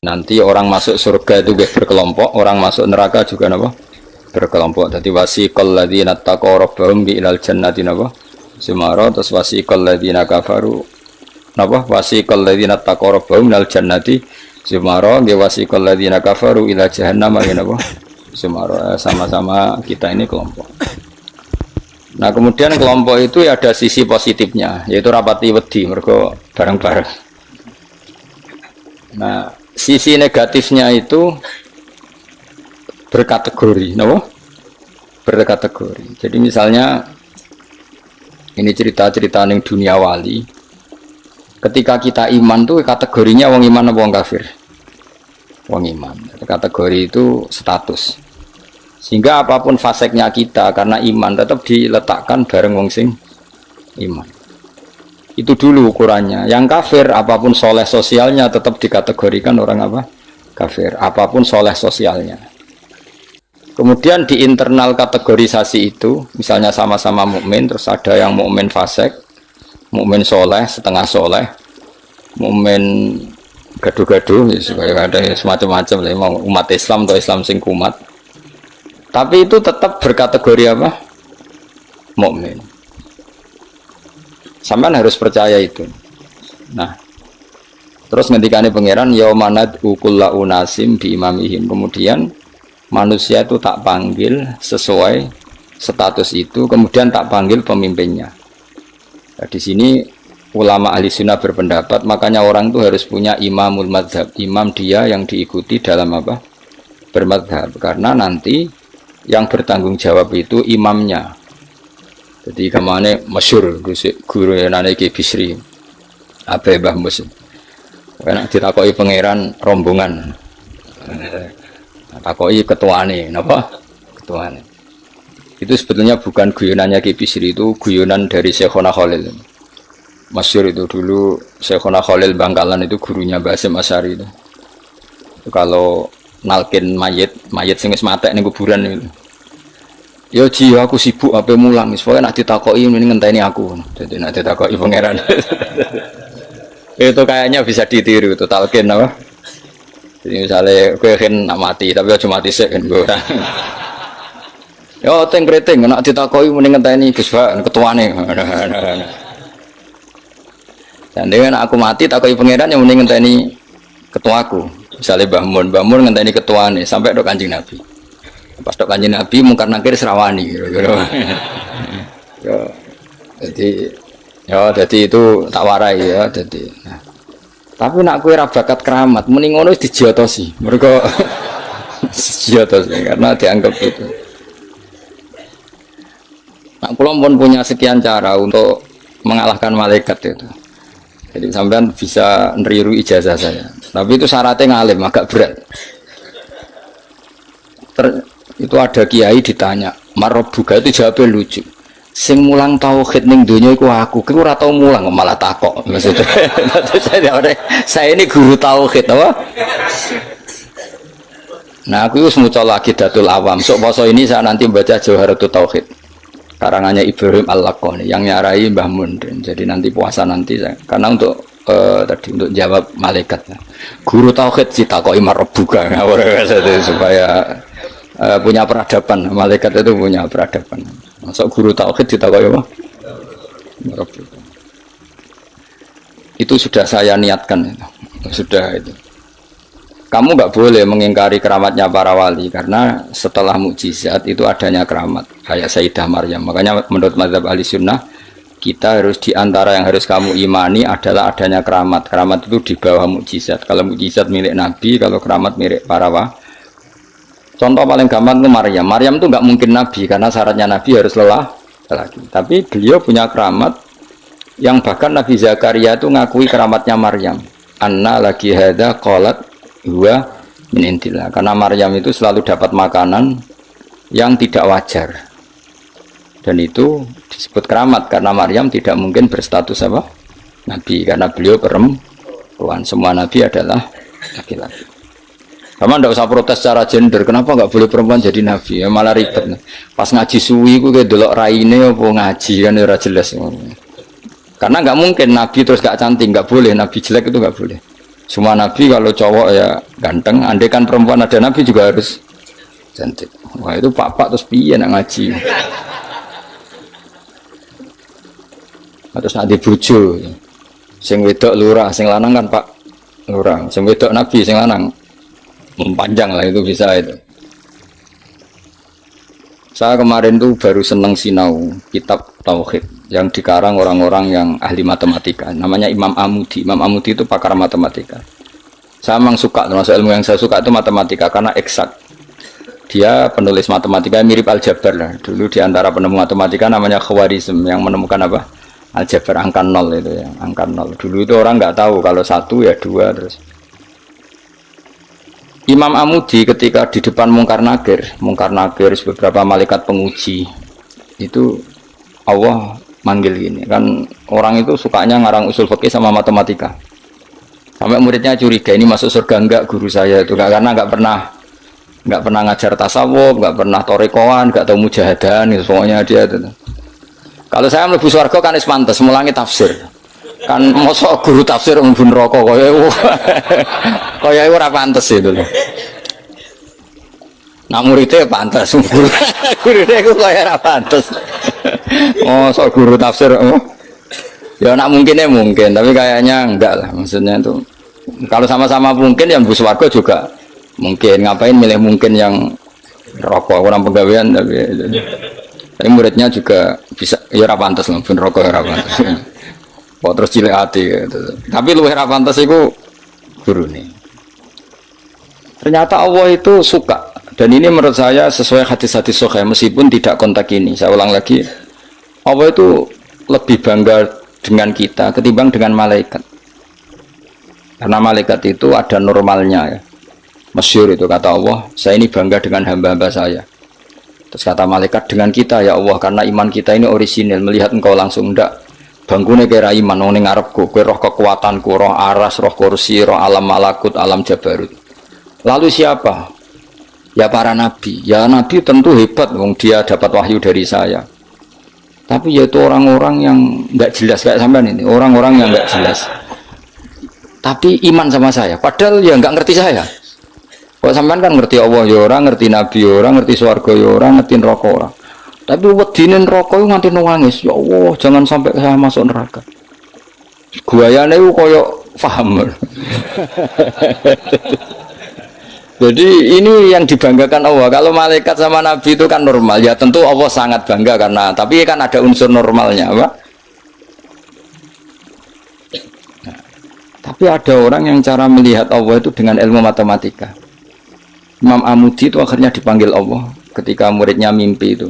Nanti orang masuk surga itu berkelompok, orang masuk neraka juga napa? Berkelompok. Jadi wasiqal ladzina taqaw rabbahum ilal jannati napa? Sumara. Terus wasiqal ladzina kafaru napa? Wasiqal ladzina taqaw rabbahum ilal jannati sumara. Nggih wasiqal ladzina kafaru ila jahannam napa? Sumara. Sama-sama kita ini kelompok. Nah, kemudian kelompok itu ada sisi positifnya, yaitu rapati wedi mergo bareng-bareng. Nah, sisi negatifnya itu berkategori, no? Berkategori. Jadi misalnya ini cerita-cerita ning dunia wali. Ketika kita iman tuh kategorinya wong iman apa wong kafir? Wong iman. Kategori itu status. Sehingga apapun faseknya kita karena iman tetap diletakkan bareng wong sing iman. Itu dulu ukurannya. Yang kafir apapun soleh sosialnya tetap dikategorikan orang apa? Kafir. Apapun soleh sosialnya. Kemudian di internal kategorisasi itu, misalnya sama-sama mukmin, terus ada yang mukmin fasik, mukmin soleh, setengah soleh, mukmin gaduh-gaduh, supaya ada semacam-macam lah, umat Islam atau Islam sing kumat. Tapi itu tetap berkategori apa? Mukmin. Sampean harus percaya itu. Nah, terus ngendikane pangeran yaumanad ukulla unasim bi imamihim. Kemudian manusia itu tak panggil sesuai status itu, kemudian tak panggil pemimpinnya. Nah, di sini ulama ahli sunnah berpendapat, makanya orang itu harus punya imamul madzhab, imam dia yang diikuti dalam apa? Bermadzhab, karena nanti yang bertanggung jawab itu imamnya. Jadi kemana masyhur guru nane Ki Bisri Abe Mbah Mus. Karena ditakoki pangeran rombongan. Takoki ketuane, napa? Ketuane. Itu sebetulnya bukan guyonannya Ki Bisri, itu guyonan dari Syekhona Khalil. Masyhur itu dulu Syekhona Khalil Bangkalan itu gurunya Mbah Hasyim Asy'ari itu. Kalau nalkin mayit sing wis matek ning kuburan itu. Ya ji aku sibuk ape mulang, soalnya nak ditakoki mending ngenteni aku. Jadi nak ditakoki pangeran. Itu kayaknya bisa ditiru itu talkin apa? Jadi misalnya kowe kan nak mati tapi aja mati sik kan ora. Ya teng kreting nak ditakoki mending ngenteni Gus Pak ketuane. Dan dengan aku mati takoki pangeran yang mending ngenteni ketuaku. Misalnya Mbah Mun ngenteni ketuane sampai tok Kanjeng Nabi. Pas tok Kanjeng Nabi mungkar nakir serawani kira-kira. Jadi itu tak warai ya jadi. Nah, tapi nak kowe ra bakat keramat mending ngono wis dijotosi. Mergo dijotosi karena dianggap itu. Nah, kula pun punya sekian cara untuk mengalahkan malaikat itu. Jadi sampean bisa neriru ijazah saya. Tapi itu syaratnya ngalim, agak berat. Itu ada kiai ditanya, "Marabbuka?" Itu jawabnya lucu. Sing mulang tauhid ning donya iku aku. Kowe ora tau mulang malah takok. Maksudnya saya ini guru tauhid apa? Nah, aku wis maca lagi Datul Awam. Sok poso ini saya nanti baca Jawharatut Tauhid. Karangannya Ibrahim Al-Laqani yang nyarai Mbah Mun. Jadi nanti puasa nanti saya. Karena untuk tadi untuk jawab malaikat. Guru tauhid ditakoki marabbuka supaya punya peradaban. Malaikat itu punya peradaban. Masuk guru tauhid ditakoki apa? Marabbuka. Itu sudah saya niatkan itu. Sudah itu. Kamu nggak boleh mengingkari keramatnya para wali karena setelah mukjizat itu adanya keramat kayak Sayyidah Maryam. Makanya menurut mazhab ahli sunnah kita harus diantara yang harus kamu imani adalah adanya keramat. Keramat itu di bawah mukjizat. Kalau mukjizat milik Nabi, kalau keramat milik para wali. Contoh paling gampang itu Maryam. Maryam itu nggak mungkin Nabi karena syaratnya Nabi harus lelaki. Tapi beliau punya keramat yang bahkan Nabi Zakaria itu ngakui keramatnya Maryam. Anna lagi hada qalat huwa min indillah. Karena Maryam itu selalu dapat makanan yang tidak wajar. Dan itu disebut keramat karena Maryam tidak mungkin berstatus apa? Nabi karena beliau perempuan. Semua nabi adalah laki-laki. Sama ndak usah protes secara gender. Kenapa nggak boleh perempuan jadi nabi? Ya malah ribet. Pas ngaji suwi ku kayak delok raine apa ngaji kan ora jelas. Karena nggak mungkin nabi terus nggak cantik, nggak boleh nabi jelek itu nggak boleh. Semua nabi kalau cowok ya ganteng, andai kan perempuan ada nabi juga harus cantik. Wah itu pak terus piye nak ngaji. Terus nak dibujo, sing wedok lurah, sing lanang kan pak lurah, sing wedok nabi, sing lanang panjang lah itu bisa itu. Saya kemarin tuh baru seneng sinau kitab Tauhid yang dikarang orang-orang yang ahli matematika, namanya Imam Amudi. Imam Amudi itu pakar matematika. Saya memang suka, termasuk ilmu yang saya suka itu matematika karena eksak. Dia penulis matematika mirip aljabar lah. Dulu diantara penemu matematika namanya Khwarizm yang menemukan apa? Aljabar angka nol itu ya, angka nol. Dulu itu orang nggak tahu kalau satu ya dua terus. Imam Amudi ketika di depan Mungkar Nakir beberapa malaikat penguji itu Allah manggil gini kan, orang itu sukanya ngarang usul fikih sama matematika sampai muridnya curiga ini masuk surga enggak guru saya itu karena nggak pernah ngajar tasawuf, nggak pernah torekoan, nggak tahu mujahadan itu pokoknya dia itu. Kalau saya mlebu surga kan is pantes mulangi tafsir kan, mosok guru tafsir mbun rokok kaya ora pantes itu lho. Nah muridnya pantes, gurunya itu kaya ora pantes. Mosok guru tafsir ya nak mungkinnya mungkin, tapi kayaknya enggak lah. Maksudnya itu kalau sama-sama mungkin yang mbus warga juga mungkin, ngapain milih mungkin yang rokok orang pegawaian tapi muridnya juga bisa ya ora pantes lah mbun rokok ora pantes. Kok terus cilik hati gitu. Tapi luwih ra pantes iku gurune. Ternyata Allah itu suka, dan ini menurut saya sesuai hadis-hadis sahih meskipun tidak kontak ini. Saya ulang lagi, Allah itu lebih bangga dengan kita ketimbang dengan malaikat. Karena malaikat itu ada normalnya ya. Masyhur itu kata Allah, saya ini bangga dengan hamba-hamba saya. Terus kata malaikat dengan kita ya Allah, karena iman kita ini orisinil, melihat engkau langsung ndak. Bangkune kira iman wong ning ngarepku, kowe roh kekuatanku, roh aras, roh kursi, roh alam malakut, alam jabarut. Lalu siapa? Ya para nabi. Ya nabi tentu hebat wong dia dapat wahyu dari saya. Tapi yaitu orang-orang yang enggak jelas kayak sampean ini, orang-orang yang enggak jelas. Tapi iman sama saya, padahal ya enggak ngerti saya. Kok sampean kan ngerti Allah ya ora, ngerti nabi ya ora, ngerti swarga ya ora, ngerti neraka ora. Tapi wedine neraka iku nganti nangis, ya Allah, jangan sampai saya masuk neraka. Guayane iku koyo paham. Jadi ini yang dibanggakan Allah. Kalau malaikat sama nabi itu kan normal. Ya tentu Allah sangat bangga karena, tapi kan ada unsur normalnya, apa? Nah, tapi ada orang yang cara melihat Allah itu dengan ilmu matematika. Imam Amudi itu akhirnya dipanggil Allah ketika muridnya mimpi itu.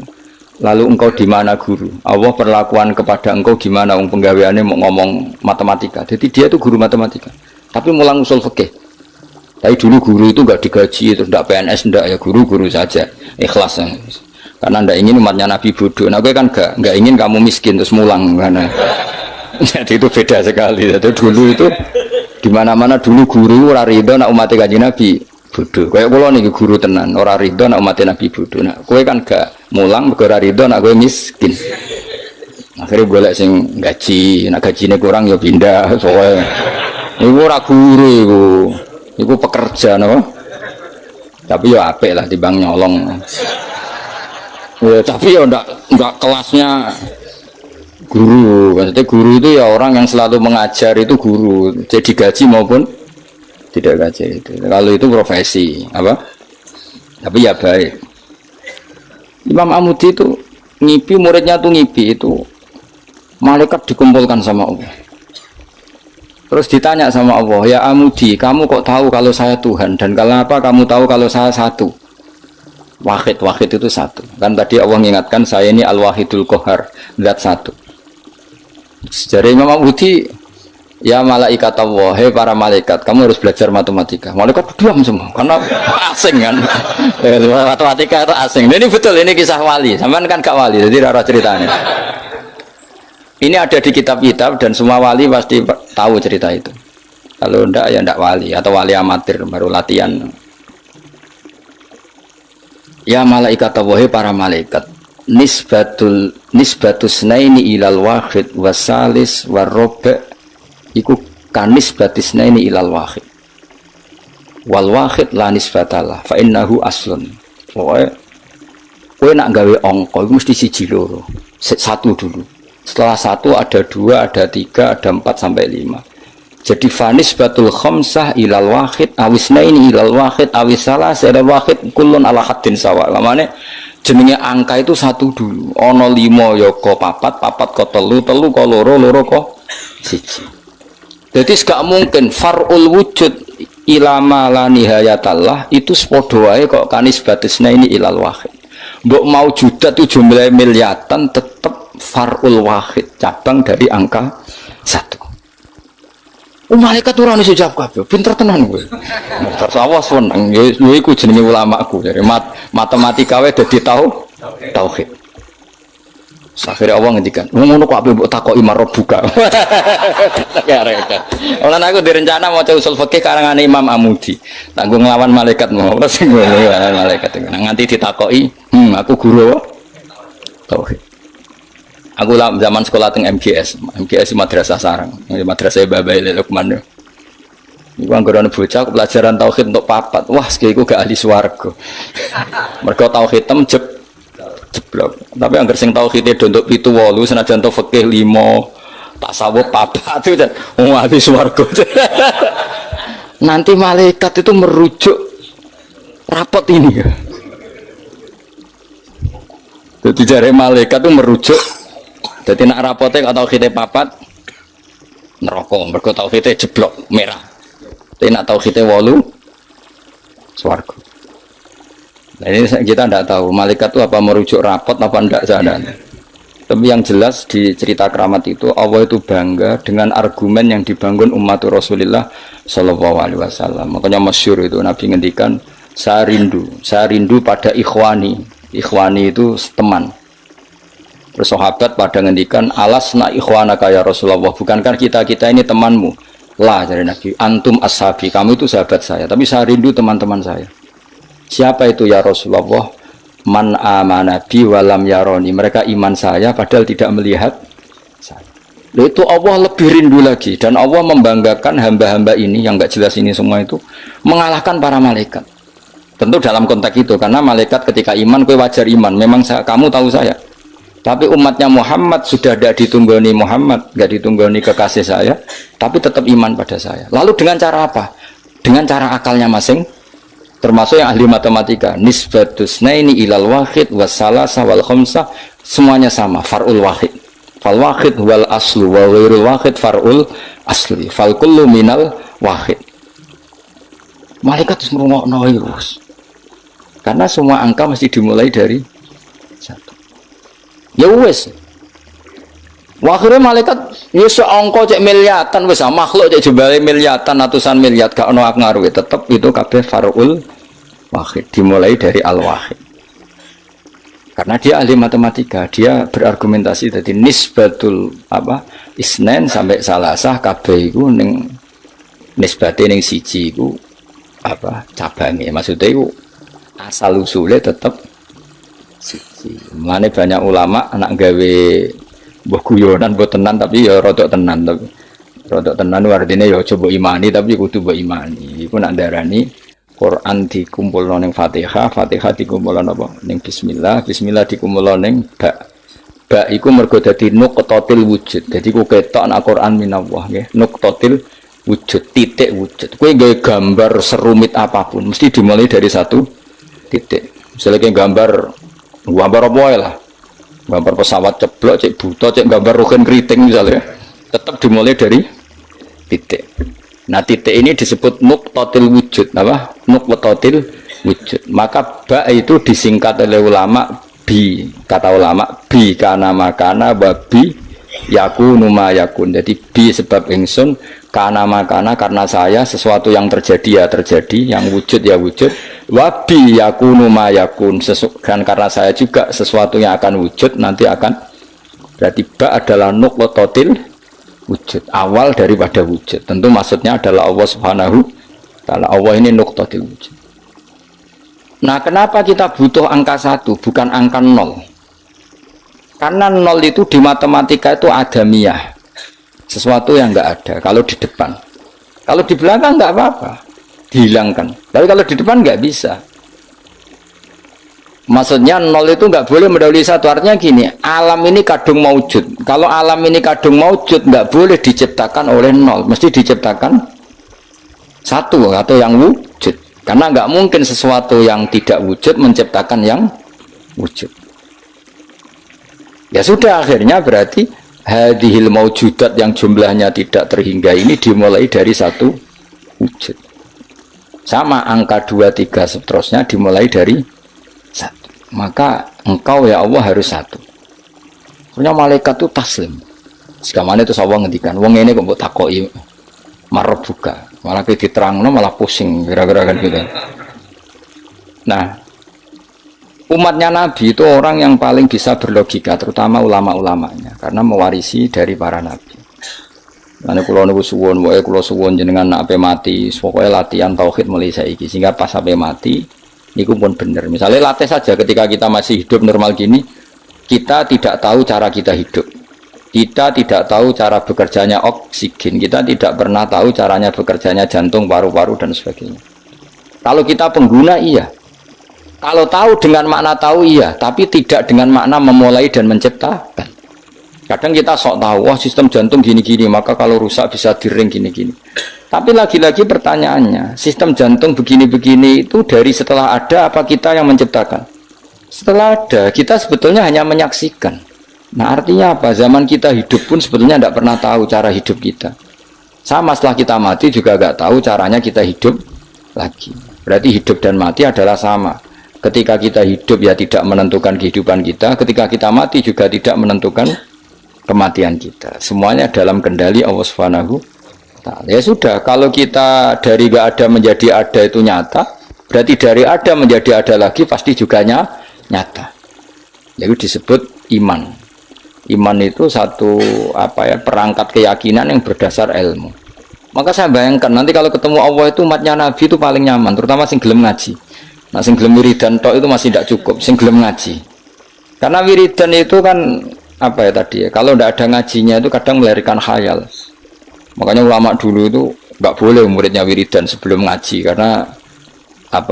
Lalu engkau di mana guru? Allah perlakuan kepada engkau gimana? Wong penggaweane mau ngomong matematika. Jadi dia itu guru matematika. Tapi mulang usul fikih. Tapi dulu guru itu enggak digaji, itu enggak PNS, enggak ya guru-guru saja. Ikhlas. Karena enggak ingin umatnya Nabi bodoh. Nah, gue kan enggak ingin kamu miskin terus mulang karena jadi itu beda sekali. Jadi dulu itu di mana-mana dulu guru ora ridho nak umat Kanjeng Nabi bodoh. Kayak kula niki guru tenan, ora ridho nak umat Nabi bodoh. Nah, kowe kan gak mulang mergo ora ridho nak kowe miskin. Akhirnya golek sing gaji, nak gajine kurang ya pindah. Soale iku ora guru iku. Iku pekerja no. Tapi ya apik lah timbang nyolong. Ya, tapi ya enggak kelasnya guru. Maksudnya guru itu ya orang yang selalu mengajar itu guru. Jadi gaji maupun tidak gaji itu. Kalau itu profesi apa? Tapi ya baik. Imam Amudi itu ngipi, muridnya tuh ngipi itu malaikat dikumpulkan sama Allah. Terus ditanya sama Allah, ya Amudi, kamu kok tahu kalau saya Tuhan? Dan kenapa kamu tahu kalau saya satu? Wahid itu satu. Kan tadi Allah mengingatkan saya ini Al-Wahidul Qahar, zat satu. Sejarah Imam Amudi, ya malaikat Allah, hei para malaikat, kamu harus belajar matematika. Malaikat diam semua, karena asing kan. Matematika itu asing. Dan ini betul, ini kisah wali. Sampean kan gak wali, jadi rara ceritanya. Ini ada di kitab-kitab dan semua wali pasti tahu cerita itu. Kalau enggak ya enggak wali atau wali amatir baru latihan. Ya malaikat Allah, para malaikat, nisbatus naini ilal wahid wasalis warobe iku kanis batisnaini ilal wahid. wal wahid la nisbatalah fa innahu aslun. Pokoke kowe nak gawe angka iku mesti siji loro. Satu dulu. Setelah satu ada dua, ada tiga, ada 4 sampai 5. Jadi fanis batul khamsah ilal wahid awisnaini ilal wahid awisalah ilal wahid kullun ala haddin sawa. Lamane jenenge angka itu satu dulu. Ana 5 ya ko 4, 4 ko 3, 3 ko 2, 2 ko 1. Jadi gak mungkin far'ul wujud ilama la nihayatallah itu sepodo wae kok kanis batisna ini ilal wahid. Mbok mau judat itu jumlah miliatan tetap far'ul wahid, cabang dari angka 1. Malaikat ora ono jawab kabeh, pinter tenan kowe. Terus awas weneng, yo iku jenenge ulamaku, dari matematika wae dadi tauhid. Akhirnya Allah ngendikan, ngono kok ape mbok takoki marbuka. Ya rek. Olan aku direncana mau usul fikih karangan Imam Amudi. Tanggung nglawan malaikat mau ora sing malaikat. Nganti ditakoki, aku guru tauhid. Aku lah zaman sekolah teng MGS Madrasah Sarang, Madrasah Babai Lukman. Iku anggere bocah pelajaran tauhid untuk papat. Wah, sekiku gak ahli swarga. Mergo tauhid jeblok. Tapi anggar sing tauhide do untuk 7 8 senajan to fikih 5 tasawuf papat itu kan ahli swarga. Nanti malaikat itu merujuk rapot ini ya. Jadi jare malaikat itu merujuk. Jadi nak rapote kok tauhide papat neraka, mergo tauhide jeblok merah. Tapi nak tauhide 8 swarga. Nah, ini kita tidak tahu malaikat itu apa merujuk rapot apa tidak sadar. Tapi yang jelas di cerita keramat itu Allah itu bangga dengan argumen yang dibangun umat Rasulullah Shallallahu Alaihi Wasallam. Makanya masyhur itu Nabi ngendikan saya rindu pada ikhwani. Ikhwani itu teman. Terus sahabat pada ngendikan alasna ikhwana kaya Rasulullah, bukankah kita ini temanmu? Lah dari Nabi, antum ashabi, kamu itu sahabat saya, tapi saya rindu teman-teman saya. Siapa itu ya Rasulullah? Man amana bi walam yaroni. Mereka iman saya padahal tidak melihat saya. Itu Allah lebih rindu lagi, dan Allah membanggakan hamba-hamba ini yang enggak jelas ini semua itu mengalahkan para malaikat. Tentu dalam konteks itu, karena malaikat ketika iman, kowe wajar iman. Memang kamu tahu saya. Tapi umatnya Muhammad sudah tidak ditunggoni Muhammad, nggak ditunggoni kekasih saya, tapi tetap iman pada saya. Lalu dengan cara apa? Dengan cara akalnya masing. Termasuk yang ahli matematika, nisbatus naini ilal wahid wassalasa wal khamsah, semuanya sama, far'ul wahid. Fal wahid wal aslu wa ghairul wahid far'ul asli. Fal kullu minal wahid. Malaikat merungokno terus. Karena semua angka mesti dimulai dari 1. Ya wes. Akhirnya malaikat ya seangka cek miliatan wis makhluk cek jumlahe miliatan ratusan miliar gak ono ngaruh, tetep itu kabeh far'ul wahid, dimulai dari al-wahid. Karena dia ahli matematika, dia berargumentasi tadi nisbatul isnen sampai salasah kabeh iku ning nisbate ning siji iku cabange. Maksudnya iku asal usule tetep siji. Mulane banyak ulama anak gawe mbah guyonan mbok tenan tapi ya rodok tenan, tapi rodok tenan artine ya coba imani tapi kudu mbok imani. Iku nak darani Quran dikumpulno ning Fatihah, Fatihah dikumpulno apa? Ning bismillah, bismillah dikumpulno ning ba. Ba iku mergo dadi nuqtatil wujud. Dadi ku ketok nak Quran minallah nggih, nuqtatil wujud, titik wujud. Kowe nggawe gambar serumit apapun mesti dimulai dari 1 titik. Misalnya gambar apa wae lah. Gambar pesawat ceblok, cek buta, cek gambar rugen keriting misalnya, tetap dimulai dari titik. Nah titik ini disebut nuqtatil wujud, apa? Nuqtatil wujud. Maka ba itu disingkat oleh ulama bi, kata ulama bi kana makana babi yakunu ma yakun. Jadi bi sebab ingsun, kana makana karena saya, sesuatu yang terjadi ya terjadi, yang wujud ya wujud. Wabi yakunu ma yakun, dan karena saya juga sesuatu yang akan wujud nanti akan, berarti ba adalah nuqtatil wujud, awal daripada wujud. Tentu maksudnya adalah Allah Subhanahu wa ta'ala. Allah ini nuqtatil wujud. Nah kenapa kita butuh angka 1 bukan angka 0? Karena 0 itu di matematika itu adamiyah, sesuatu yang enggak ada. Kalau di depan, kalau di belakang enggak apa-apa. dihilangkan. Tapi kalau di depan nggak bisa. Maksudnya nol itu nggak boleh mendahului satu. Artinya gini, alam ini kadung maujud. Kalau alam ini kadung maujud, nggak boleh diciptakan oleh nol, mesti diciptakan satu atau yang wujud. Karena nggak mungkin sesuatu yang tidak wujud menciptakan yang wujud. Ya sudah, akhirnya berarti hadhil maujudat yang jumlahnya tidak terhingga ini dimulai dari satu wujud. Sama angka 2, 3 seterusnya dimulai dari satu. Maka engkau ya Allah harus satu. Punya malaikat itu taslim. Sekamane itu Allah ngendikan, wong ini kok mbok takoki marep buka. Malah diterangno malah pusing kira-kira kan gitu. Nah, umatnya Nabi itu orang yang paling bisa berlogika, terutama ulama-ulamanya, karena mewarisi dari para nabi. Lalu kalau nunggu suwon, kalau suwon jenengan nak ape mati, pokoknya latihan tauhid mulai saiki, sehingga pas ape mati, niku pun bener. Misalnya latih saja ketika kita masih hidup normal gini, kita tidak tahu cara kita hidup, kita tidak tahu cara bekerjanya oksigen, kita tidak pernah tahu caranya bekerjanya jantung, paru-paru dan sebagainya. Kalau kita pengguna iya, kalau tahu dengan makna tahu iya, tapi tidak dengan makna memulai dan menciptakan. Kadang kita sok tahu, wah sistem jantung gini-gini, maka kalau rusak bisa diring gini-gini. Tapi lagi-lagi pertanyaannya, sistem jantung begini-begini itu dari setelah ada apa kita yang menciptakan? Setelah ada, kita sebetulnya hanya menyaksikan. Nah artinya apa? Zaman kita hidup pun sebetulnya tidak pernah tahu cara hidup kita. Sama setelah kita mati juga nggak tahu caranya kita hidup lagi. Berarti hidup dan mati adalah sama. Ketika kita hidup ya tidak menentukan kehidupan kita, ketika kita mati juga tidak menentukan kematian kita. Semuanya dalam kendali Allah Subhanahu wa Ta'ala. Ya sudah, kalau kita dari nggak ada menjadi ada itu nyata, berarti dari ada menjadi ada lagi pasti juga nyata. Itu disebut iman. Iman itu satu perangkat keyakinan yang berdasar ilmu. Maka saya bayangkan nanti kalau ketemu Allah itu umatnya Nabi itu paling nyaman, terutama sing gelem ngaji. Nah sing gelem wiridan tok itu masih tidak cukup, sing gelem ngaji. Karena wiridan itu kan kalau tidak ada ngajinya itu kadang melahirkan khayal. Makanya ulama dulu itu nggak boleh muridnya wiridan sebelum ngaji, karena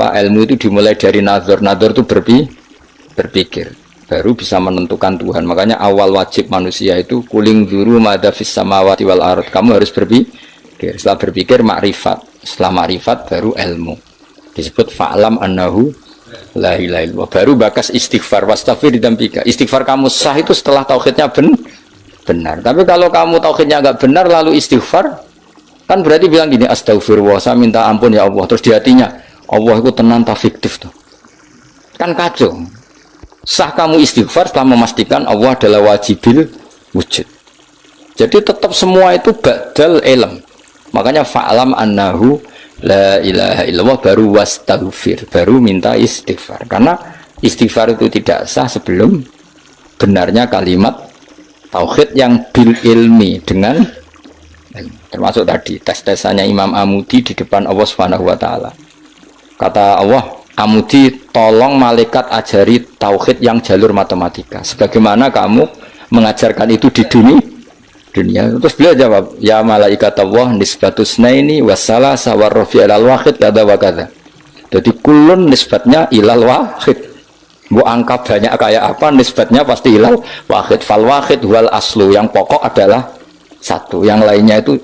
ilmu itu dimulai dari nazar. Nazar itu berpikir, baru bisa menentukan Tuhan. Makanya awal wajib manusia itu kuling duru madza fis samawati wal ard. Kamu harus berpikir. Setelah berpikir makrifat. Setelah makrifat baru ilmu. Disebut fa'lam annahu la ilaha illallah. Baru bakas istighfar, wastaghfir didambika. Istighfar kamu sah itu setelah tauhidnya benar. Tapi kalau kamu tauhidnya enggak benar lalu istighfar, kan berarti bilang gini, astagfirullah, saya minta ampun ya Allah. Terus di hatinya, Allah itu tenang tak fiktif tuh. Kan kacau. Sah kamu istighfar setelah memastikan Allah adalah wajibil wujud. Jadi tetap semua itu badal ilm. Makanya fa'lam annahu la ilaha illallah, baru wastaghfir, baru minta istighfar. Karena istighfar itu tidak sah sebelum benarnya kalimat tauhid yang bil ilmi, dengan termasuk tadi tes-tesannya Imam Amudi di depan Allah Subhanahu wa Ta'ala. Kata Allah, Amudi, tolong malaikat ajari tauhid yang jalur matematika sebagaimana kamu mengajarkan itu di dunia. Terus beliau jawab, ya malaikat Allah nisbatus naini wassalah sawar rafi alal wahid kada wa kada. Jadi kulun nisbatnya ilal wahid. Bu angka banyak kayak apa, nisbatnya pasti ilal wahid. Fal wahid wal aslu, yang pokok adalah satu, yang lainnya itu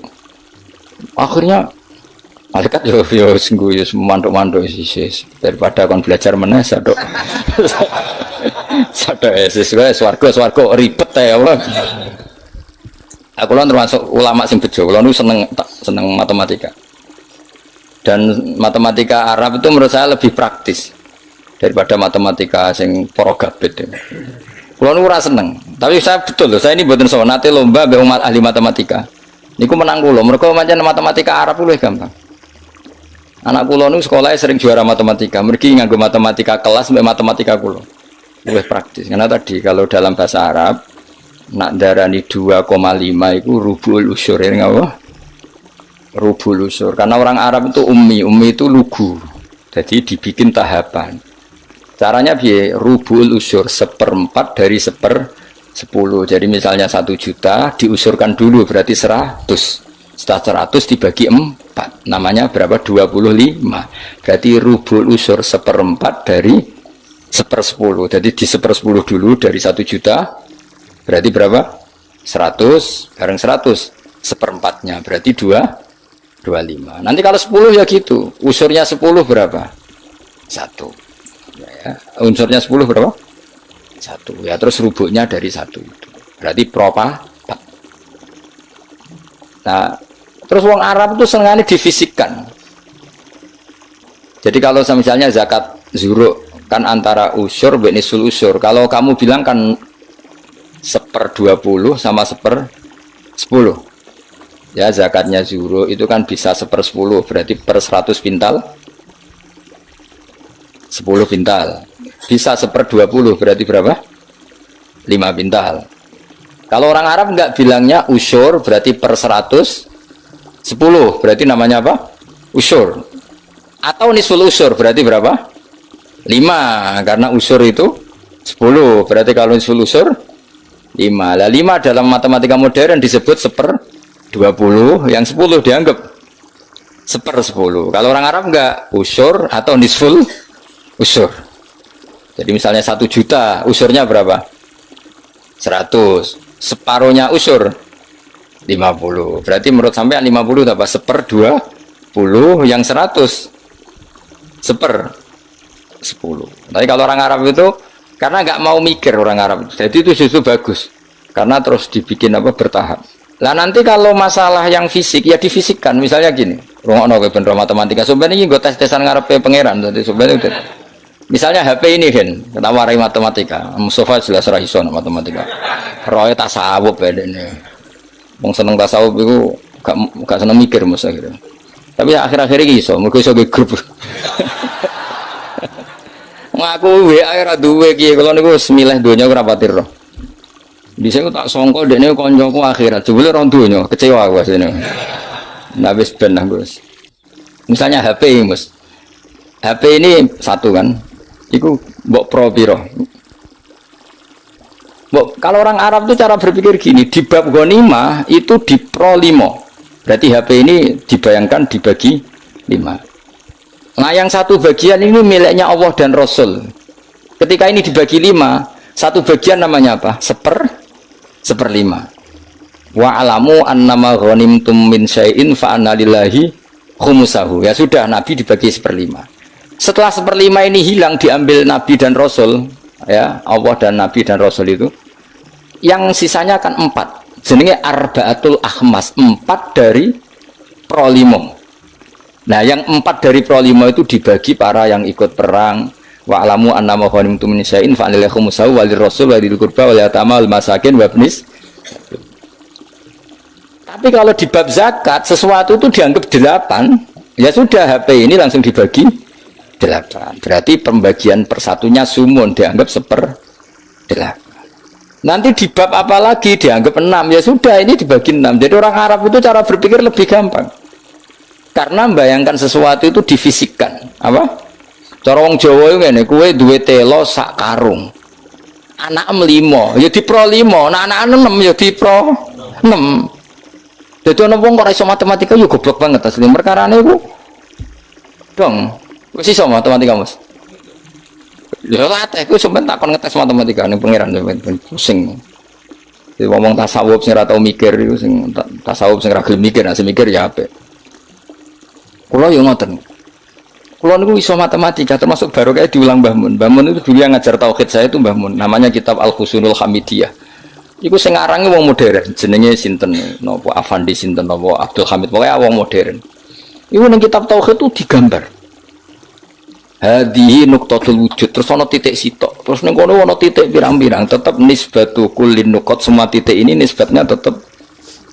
akhirnya malaikat yo sungguh yo mantuk-mantuk daripada kon belajar meneh sadok. Sadok swarga ribet ya Allah. Aku termasuk ulama sing bejo, kalau nu seneng matematika. Dan matematika Arab itu menurut saya lebih praktis daripada matematika sing porogabit. Kalau nu ora seneng, tapi saya betul loh, saya ini buatan soal nanti lomba be umat ahli matematika. Niku menang kulo, mereka macam matematika Arab lebih gampang. Anak kulo nu sekolahnya sering juara matematika, mergi nganggo matematika kelas be matematika kulo. Lebih praktis, karena tadi kalau dalam bahasa Arab nak darani 2,5 itu rubul usur, ya nggak? Rubul usur, karena orang Arab itu ummi itu lugu, jadi dibikin tahapan. Caranya biar rubul usur 1/4 dari 10. Jadi misalnya 1 juta diusurkan dulu berarti 100. Setelah 100 dibagi 4, namanya berapa? 25. Berarti rubul usur 1/4 dari 1/10. Jadi di 1/10 dulu dari 1 juta, berarti berapa? 100 bareng 100 1/4-nya berarti 25. Nanti kalau 10 ya gitu, usurnya 10 berapa? 1 ya, unsurnya 10 berapa? 1 ya, terus rubuknya dari 1 itu berarti propa. Nah terus wong Arab itu sengaja difisikkan. Jadi kalau misalnya zakat zuruk kan antara usur benisul usur, kalau kamu bilang kan 1/20 sama 1/10 ya, zakatnya zuruk itu kan bisa 1/10 berarti per 100 pintal 10 pintal, bisa 1/20 berarti berapa? 5 pintal. Kalau orang Arab nggak bilangnya usur berarti per 110 berarti namanya apa? Usur. Atau nisful usur berarti berapa? 5, karena usur itu 10 berarti kalau nisful usur 5. Lah 5 dalam matematika modern disebut 1/20, yang 10 dianggap 1/10. Kalau orang Arab enggak, usur atau nisful usur. Jadi misalnya 1 juta, usurnya berapa? 100. Separuhnya usur 50. Berarti menurut sampean 50 apa? 1/20, yang 100 1/10. Tapi kalau orang Arab itu karena nggak mau mikir orang Arab, jadi itu justru bagus karena terus dibikin apa bertahap. Lah nanti kalau masalah yang fisik ya difisikkan, misalnya gini, rungokno kowe ben matematika, sebenarnya ini gue tes-tesan ngarepe pangeran, jadi sebenarnya misalnya HP ini kan, kita warai matematika, Mustafa jelas ra iso matematika, roe tasawuf ya ini, wong seneng tasawuf itu gak seneng mikir mesti gitu. Tapi akhir-akhir ini iso, mergo iso grup. Ngaku WA ora duwe kiye, kalau niku semilih donya ora patir roh. Bisa aku tak songkol dekne koncoku akhirat, jebule ora donya, kecewa aku asline. Nah wis ben Gus. Misalnya HP Mus. HP ini satu kan. Iku mbok pro piro? Mbok kalau orang Arab itu cara berpikir gini, di bab ghanimah itu di pro 5. Berarti HP ini dibayangkan dibagi 5. Nah yang satu bagian ini miliknya Allah dan Rasul. Ketika ini dibagi 5, satu bagian namanya apa? 1/5. Wa alamu annama ghanimtum min syai'in fa anna lillahi khumusahu. Ya sudah, Nabi dibagi 1/5. Setelah 1/5 ini hilang, diambil Nabi dan Rasul, ya Allah dan Nabi dan Rasul itu, yang sisanya kan 4. Jenenge arba'atul akhmas, 4 dari pro 5. Nah yang 4 dari pro 5 itu dibagi para yang ikut perang. Wa alamu annama ghanimtum min syai'in fa lillahi khumusahu wa lirrasul wa lil qurba wal yatama wal masakin wa ibnis. Tapi kalau di bab zakat sesuatu itu dianggap 8, ya sudah HP ini langsung dibagi 8. Berarti pembagian persatunya sumun, dianggap 1/8. Nanti di bab apa lagi dianggap 6, ya sudah ini dibagi 6. Jadi orang Arab itu cara berpikir lebih gampang. Karena membayangkan sesuatu itu difisikkan. Apa? Cara wong Jawa itu ngene, kowe duwe telo sak karung. Anak 5, ya di pro 5, nah anak 6 ya di pro 6. Jadi ana wong kok iso matematika yo goblok banget asli. Perkarane iku dong, wis iso matematika, Mas. Ya latih ku sampean takon ngetes matematika ning pangeran sampean pusing. Jadi ngomong tasawuf sing ora tau mikir iku sing tasawuf sing ora gelem mikir, sing mikir ya apik. Kula yo ngoten. Kula niku iso matematika termasuk baru kayak diulang Mbah Mun. Mbah Mun itu dulu yang ngajar tauhid saya itu Mbah Mun. Namanya kitab Al-Husnul Hamidiyah. Iku sing arange wong modern, jenenge sinten napa Afandi sinten napa Abdul Hamid, pokoke wong modern. Iku ning kitab tauhid itu digambar. Hadihi nuqtatul wujud, terus ana titik sitok. Terus ning kono ana titik pirang-pirang, tetep nisbatu kullin nuqat, semua titik ini nisbatnya tetep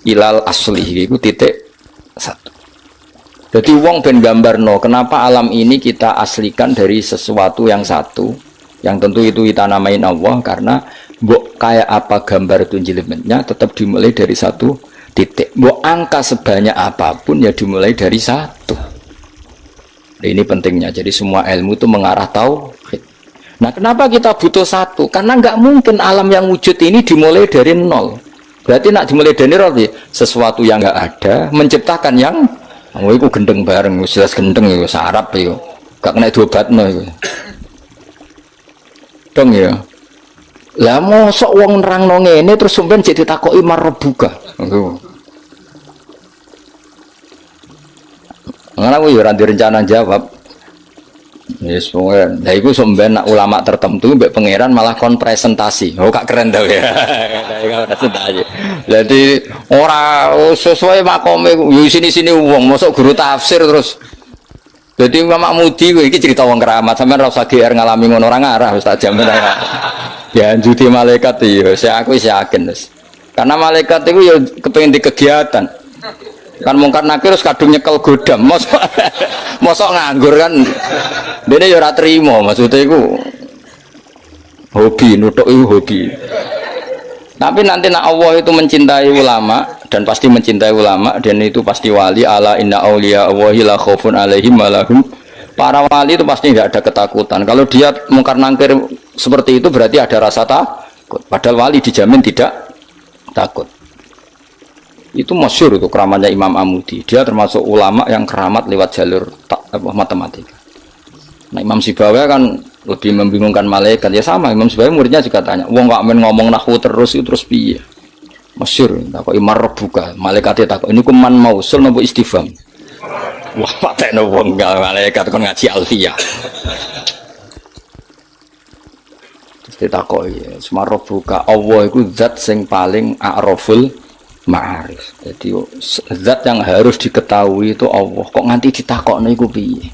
ilal asli, iku titik 1. Jadi wong ben gambarno, kenapa alam ini kita aslikan dari sesuatu yang satu, yang tentu itu kita namain Allah, karena mbok kayak apa gambar itu jelimetnya tetap dimulai dari satu titik. Mbok angka sebanyak apapun ya dimulai dari satu. Nah, ini pentingnya. Jadi semua ilmu itu mengarah tauhid. Nah, kenapa kita butuh satu? Karena nggak mungkin alam yang wujud ini dimulai dari nol. Berarti nak dimulai dari roti sesuatu yang enggak ada menciptakan yang itu gendeng bareng, jelas gendeng itu sarap itu. Gak kena diobatno itu. Dong ya. Lah mosok wong nerangno ngene terus sampean jek ditakoki marbuka. Ngono aku yo ora direncana jawab. Yes, pokoknya. Nah, itu sebenarnya ulama tertentu, mbak pangeran malah kon presentasi. Oh, kak keren tau ya. Presentasi. Jadi orang sesuai makomnya. Sini uang, masuk guru tafsir terus. Jadi Mama Mudi, ini cerita uang keramat. Sampai rasa GR ngalami ngono orang arah, Ustaz jamin ya. Ya, judi malaikat itu. Aku yakin, karena malaikat itu ya kepengen di kegiatan. Kan mungkar nakir terus kadung nyekel godam mosok nganggur kan dia ya ora trimo maksudnya itu hobi nutuk itu hobi tapi nanti nak Allah itu mencintai ulama dan pasti mencintai ulama dan itu pasti wali ala inna awliya Allahi la khaufun alaihim walahum para wali itu pasti tidak ada ketakutan kalau dia mungkar nakir seperti itu berarti ada rasa takut padahal wali dijamin tidak takut. Itu masyhur itu keramatnya Imam Amudi. Dia termasuk ulama yang keramat lewat jalur matematika. Nah Imam Sibawa kan lebih membingungkan malaikat. Ya sama Imam Sibawa muridnya juga tanya, wong gak main ngomong nahwu terus itu terus piye? Masyhur. Takok imar rebuka. Malaikatnya takok ini kuman mausul nopo istifham. Wah patekno wong gak malaikat kon ngaji alfiyah. Terus ditakoki, semar rebuka Allah iku zat sing paling a'raful ma'arif. Jadi zat yang harus diketahui itu Allah. Kok nganti ditakokno iku piye?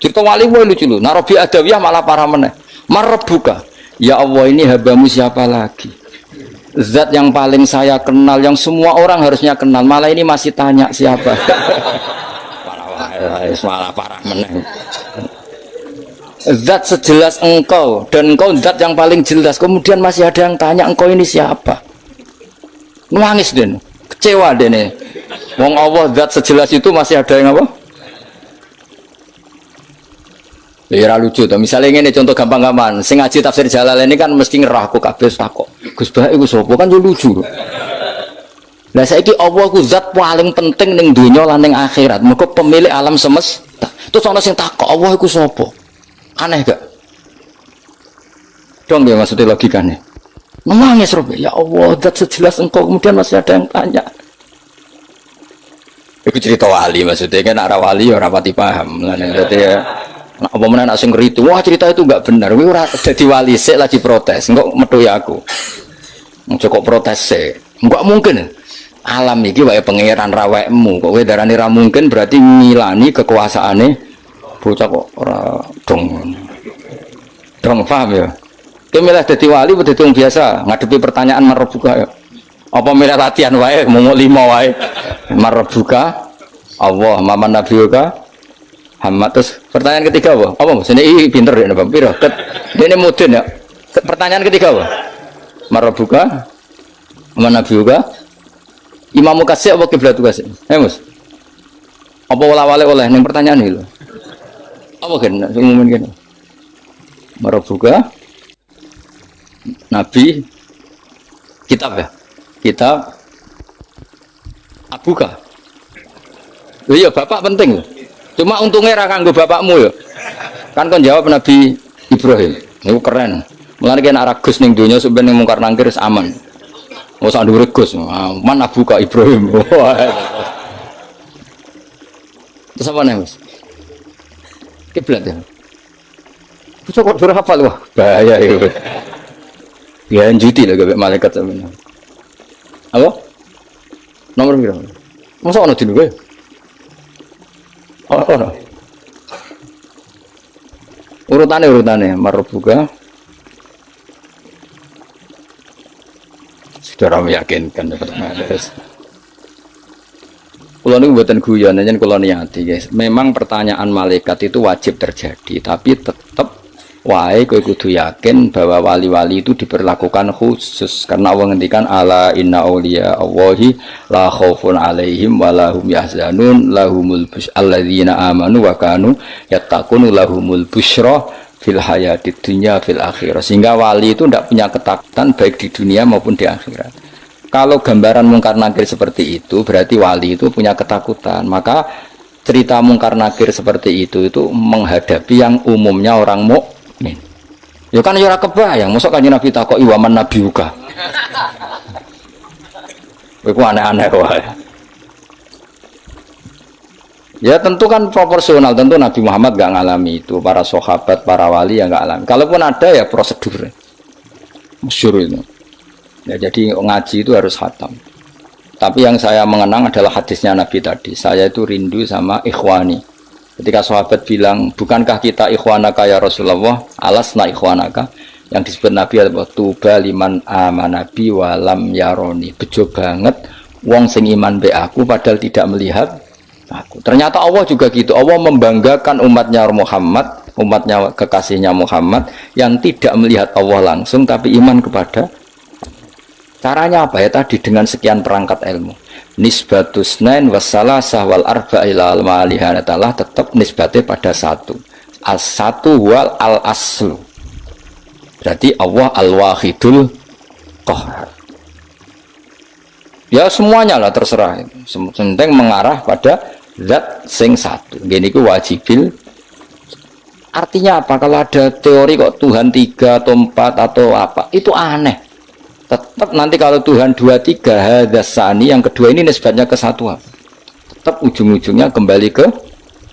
Cerita wali wae lucu lho. Narobi adawiyah malah parah meneh. Marbuka. Ya Allah ini hambamu siapa lagi? Zat yang paling saya kenal yang semua orang harusnya kenal. Malah ini masih tanya siapa. Malah parah meneh. Zat sejelas engkau dan engkau zat yang paling jelas. Kemudian masih ada yang tanya engkau ini siapa? Nangis den, kecewa den. Wong Allah zat sejelas itu masih ada yang apa? Ya lucu tuh. Misalnya ini contoh gampang-gampang. Sing ngaji tafsir Jalalain ini kan mesti ngerah aku kabeh takok. Gus Bah iku sapa kan yo lucu. Lah saiki Allah ku zat paling penting ning donya lan ning akhirat. Mergo pemilik alam semesta. Terus ana sing takok Allah iku sapa? Aneh gak? Dong ya maksudnya logikanya. Nangis Robe, ya Allah, zat sejelas engkau kemudian masih ada yang tanya. Itu cerita wali maksudnya kan arah wali ya rapati paham. Jadi ya, apa mana nak sing ngeritu, wah cerita itu enggak benar. Kowe ora dadi wali sik lagi protes, engko metu ya aku. Cukup protes sik. Enggak mungkin. Alam iki wae pangeran rawekmu. Kok kowe darani ra mungkin berarti ngilani kekuasaane bocah kok ora dong. Dong paham ya? Kowe milih dadi wali apa dadi wong biasa ngadepi pertanyaan marbuka ya. Apa milih latihan wae mau 5 wae. Marbuka Allah maman nabiyuka Muhammad. Terus pertanyaan ketiga apa? Apa Mas? Ini pinter ya Bapak. Piro? Dene mudun ya. Pertanyaan ketiga apa? Marbuka maman nabiyuka Imam Kasih apa kiblat kasih? Mas. Apa wala-wale oleh ning pertanyaan iki lho. Apa kan umumnya gini? Marbuka Nabi kitab ya? Kitab Abuka. Iya bapak penting. Cuma untungnya ra kanggo bapakmu ya. Kan kon jawab Nabi Ibrahim. Niku keren. Mulane nek arah Gus ning donya sampeyan ning mungkar nangkir aman. Ora sak dhuwur Gus. Man Abuka Ibrahim. Terus apa nih Mas? Kiblat ya. Bocah kok durung hafal wah, bahaya itu. Ya juti lah gak malaikat sampeyan. Apa? Nomor piro? Masa ana dino kowe? Oh. Urutane marbuka. Sudah meyakinkan terus. Kulo niku mboten guyon, nyen kulo niati guys. Memang pertanyaan malaikat itu wajib terjadi, tapi tetap wae kowe kudu yakin bahwa wali-wali itu diperlakukan khusus karena Allah ngendikan ala inna auliya Allahi la khaufun alaihim wa lahum yahzanun lahumul alladzina amanu wa kanu yattaqun lahumul busyra fil hayatid dunya fil akhirah. Sehingga wali itu tidak punya ketakutan baik di dunia maupun di akhirat. Kalau gambaran mungkar nakir seperti itu, berarti wali itu punya ketakutan. Maka cerita mungkar nakir seperti itu menghadapi yang umumnya orang mukmin. Ya kan ora kebayang, mosok kanjeng Nabi takoki wa man nabiuka. Iku aneh-aneh wae. Ya tentu kan proporsional, tentu Nabi Muhammad gak ngalami itu, para sahabat, para wali yang gak alami. Kalaupun ada ya prosedur, masyhur itu. Ya jadi ngaji itu harus khatam. Tapi yang saya mengenang adalah hadisnya Nabi tadi. Saya itu rindu sama ikhwani. Ketika sahabat bilang, bukankah kita ikhwanaka ya Rasulullah? Alasna ikhwanaka. Yang disebut Nabi adalah tuba liman amanabi walam yaroni. Bejo banget wong sing iman be aku padahal tidak melihat aku. Ternyata Allah juga gitu. Allah membanggakan umatnya Muhammad, umatnya kekasihnya Muhammad yang tidak melihat Allah langsung tapi iman kepada. Caranya apa ya tadi dengan sekian perangkat ilmu. Nisbatus nain wassalasah wal arba ila al-malihanatalah tetap nisbatnya pada satu. As-satu wal al-aslu. Berarti Allah al-wahidul qahhar. Ya semuanya lah terserah. Penting mengarah pada zat sing satu. Gini ku wajibil. Artinya apa? Kalau ada teori kok Tuhan 3 atau 4 atau apa, itu aneh. Tetap nanti kalau Tuhan 2, 3 hadasani, yang kedua ini nisbatnya ke satu. Tetap ujung-ujungnya kembali ke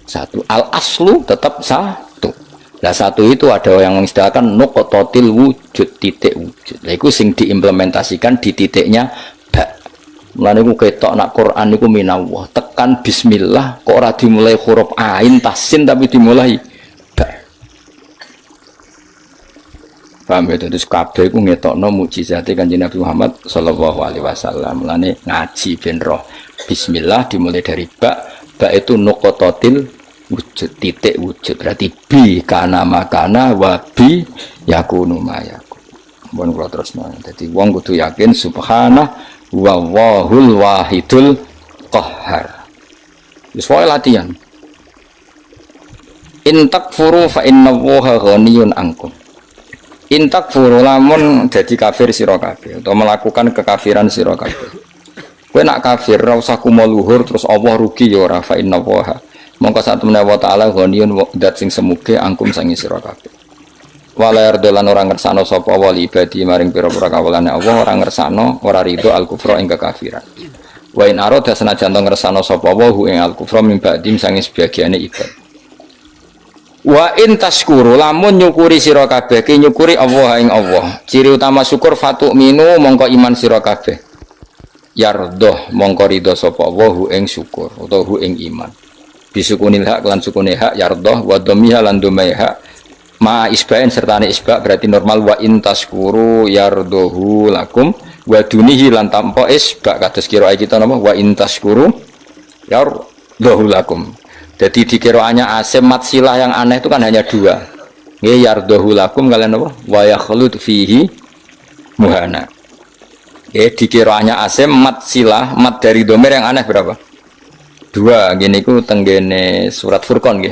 satu. Al-aslu tetap satu. Nah satu itu ada yang mengistilahkan nuqtatil wujud, titik wujud. Nah itu sing diimplementasikan di titiknya ba. Mulane ku ketok nak Quran niku minallah. Tekan bismillah kok ora dimulai huruf ain tasin tapi dimulai ba. Paham ya, terus kabeh ku ngetokno mukjizate Kanjeng Nabi Muhammad sallallahu alaihi wasallam. Mulane ngaji ben roh. Bismillah dimulai dari ba. Ba itu nuqtatil wujud, titik wujud. Berarti bi kana makana wa bi yakunu mayaku. Mun kula terusno. Dadi wong kudu yakin subhanah wa wahul wahidul qahhar. Wis wae latihan. In takfuru fa innallaha ghaniyun ankum. Intak furu lamun jadi kafir sira kabeh atau melakukan kekafiran sira kabeh. Kowe nak kafir ora usah kumo luhur terus Allah rugi ya ora fa inna waha. Mongko sak temene wa taala ghaniyun dat sing semuge angkum sangi sira kabeh. Wala yardolan ora ngersano sapa wali ibadi maring pira-pira kawulane Allah ora ngersano ora ridho al kufra ing kekafiran. Wa in arada senajan ngersano sapa wa hu ing al kufra min ba'dim sangi sebagiane ibad. Wa in tashkuru lamun nyukuri sira kabeh ki nyukuri Allah ing Allah. Ciri utama syukur fatu minu mongko iman sira kabeh. Yardoh mongko ridho sapa Allah hu ing syukur utawa hu ing iman. Bisukunil hak lan sukune hak yardoh wa dhamiha lan dhamai hak ma isbain sertane isba berarti normal wa in tashkuru yardohu lakum wa dunihi lan tanpa isba kados kira kita napa wa in tashkuru yardohu lakum. Jadi di kiroannya asim mat silah yang aneh itu kan hanya dua. Nggih yardohu lakum kalian apa? Wa yakhlud fihi muhana. Di kiroannya asim mat silah mat dari domir yang aneh berapa? Dua. Gini ku tenggene surat Furqan nggih.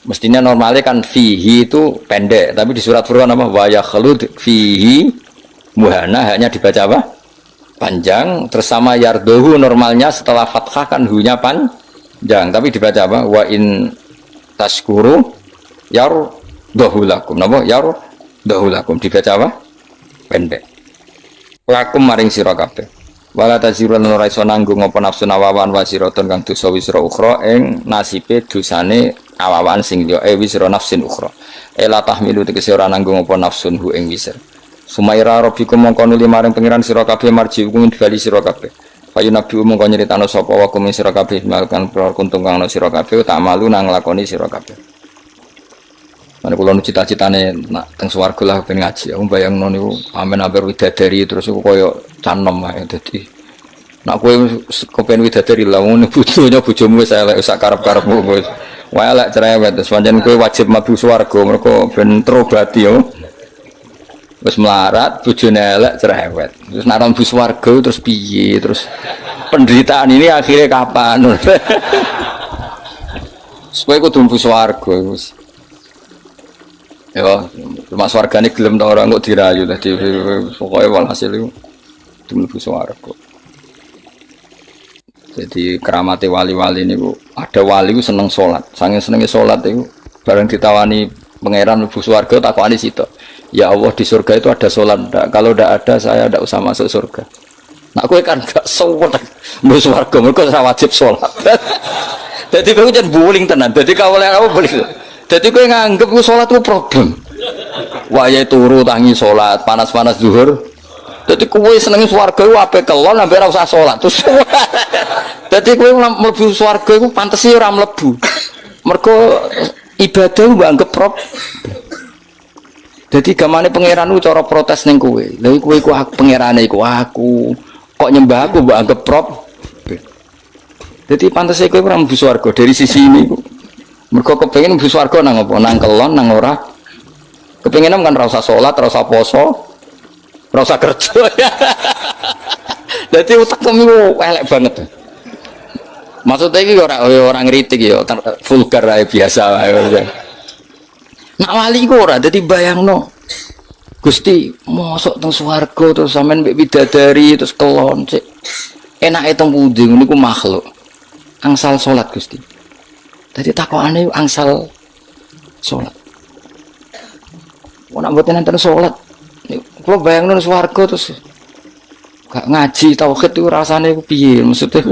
Mestinya normalnya kan fihi itu pendek, tapi di surat Furqan apa? Wa yakhlud fihi muhana hanya dibaca apa? Panjang. Terus sama yardohu normalnya setelah fathah kan hu-nya jangan, tapi dibaca apa? Wa in tashkuru yardohu lakum. Napa? Yardohu lakum dibaca apa? Pendek. Lakum maring sira kabeh. Wala tazirun ora iso nanggung apa nafsu awawan wa siratun kang dosa wisra ukhra ing nasibe dosane awawan sing yo wisra nafsin ukhra. Ela tahmilu tegese ora nanggung apa nafsun hu ing wisra. Sumaira rabbikum mongko nuli maring pangeran sira kabeh marji hukum bali sira kabeh. Payu nabi umum kau nyeritano sapa wa kum sira kabeh melakukan kuntung kang ana sira kabeh tak malu nang nglakoni sira kabeh. Mane kula nu cita-citane nak teng swarga lah ben ngaji. Aku bayangno niku amen amper widadari terus iku koyo canem ae dadi. Nak kowe kepen widadari lah ngono bojonya bojomu wis elek sak karep-karepmu wis. Wae elek cerewet terus pancen kowe wajib mlebu swarga mergo ben terobati yo. Terus melarat, bojone elek cerewet. Terus nak mlebu swarga terus piye? Terus penderitaan ini akhirnya kapan? Supaya kudu mlebu swarga wis. Ya, rumah swargane gelem ta ora kok dirayu tadi pokoke walhasil iku mlebu swarga. Jadi keramate wali-wali ini ada wali ku seneng sholat, saking senengnya sholat itu bareng ditawani pangeran mlebu swarga takokane sitok. Ya Allah di surga itu ada sholat enggak? Kalau enggak ada saya enggak usah masuk surga. Nah kowe kan gak sholat mlebu swarga mergo ora wajib sholat. Dadi kowe jan buling tenan. Dadi kawule apa boleh. Dadi kowe nganggep ku sholat ku problem. Wayahe turu tangi sholat, panas-panas zuhur. Dadi kowe seneng swarga ku ape kelon ampe ora usah sholat. Terus dadi kowe mlebu swarga iku pantesi ora mlebu. Mergo ibadah mbok anggap jadi gamane pangeran ku cara protes ning kowe. Lha kowe iku pangerane iku aku. Kok nyembah aku mbok anggap Jadi pantese kowe ora mlebu swarga dari sisi ini iku. Mergo kepengin mlebu swarga nang apa? Nang kelon nang ora. Kepengin kan ora usah salat, ora usah poso, ora usah kerja. Dadi utekmu elek banget. Maksudnya iki ora ngritik ya, vulgar ae biasa wae. Nak wali ku ora dadi bayangno. Gusti, mosok teng swarga terus sampean mbek bidadari terus kelon sik. Enake teng pundi niku makhluk. Angsal salat Gusti. Dadi takokane angsal salat. Ora mboten enten salat. Kula bayangno swarga terus gak ngaji tauhid itu rasane piye maksudnya.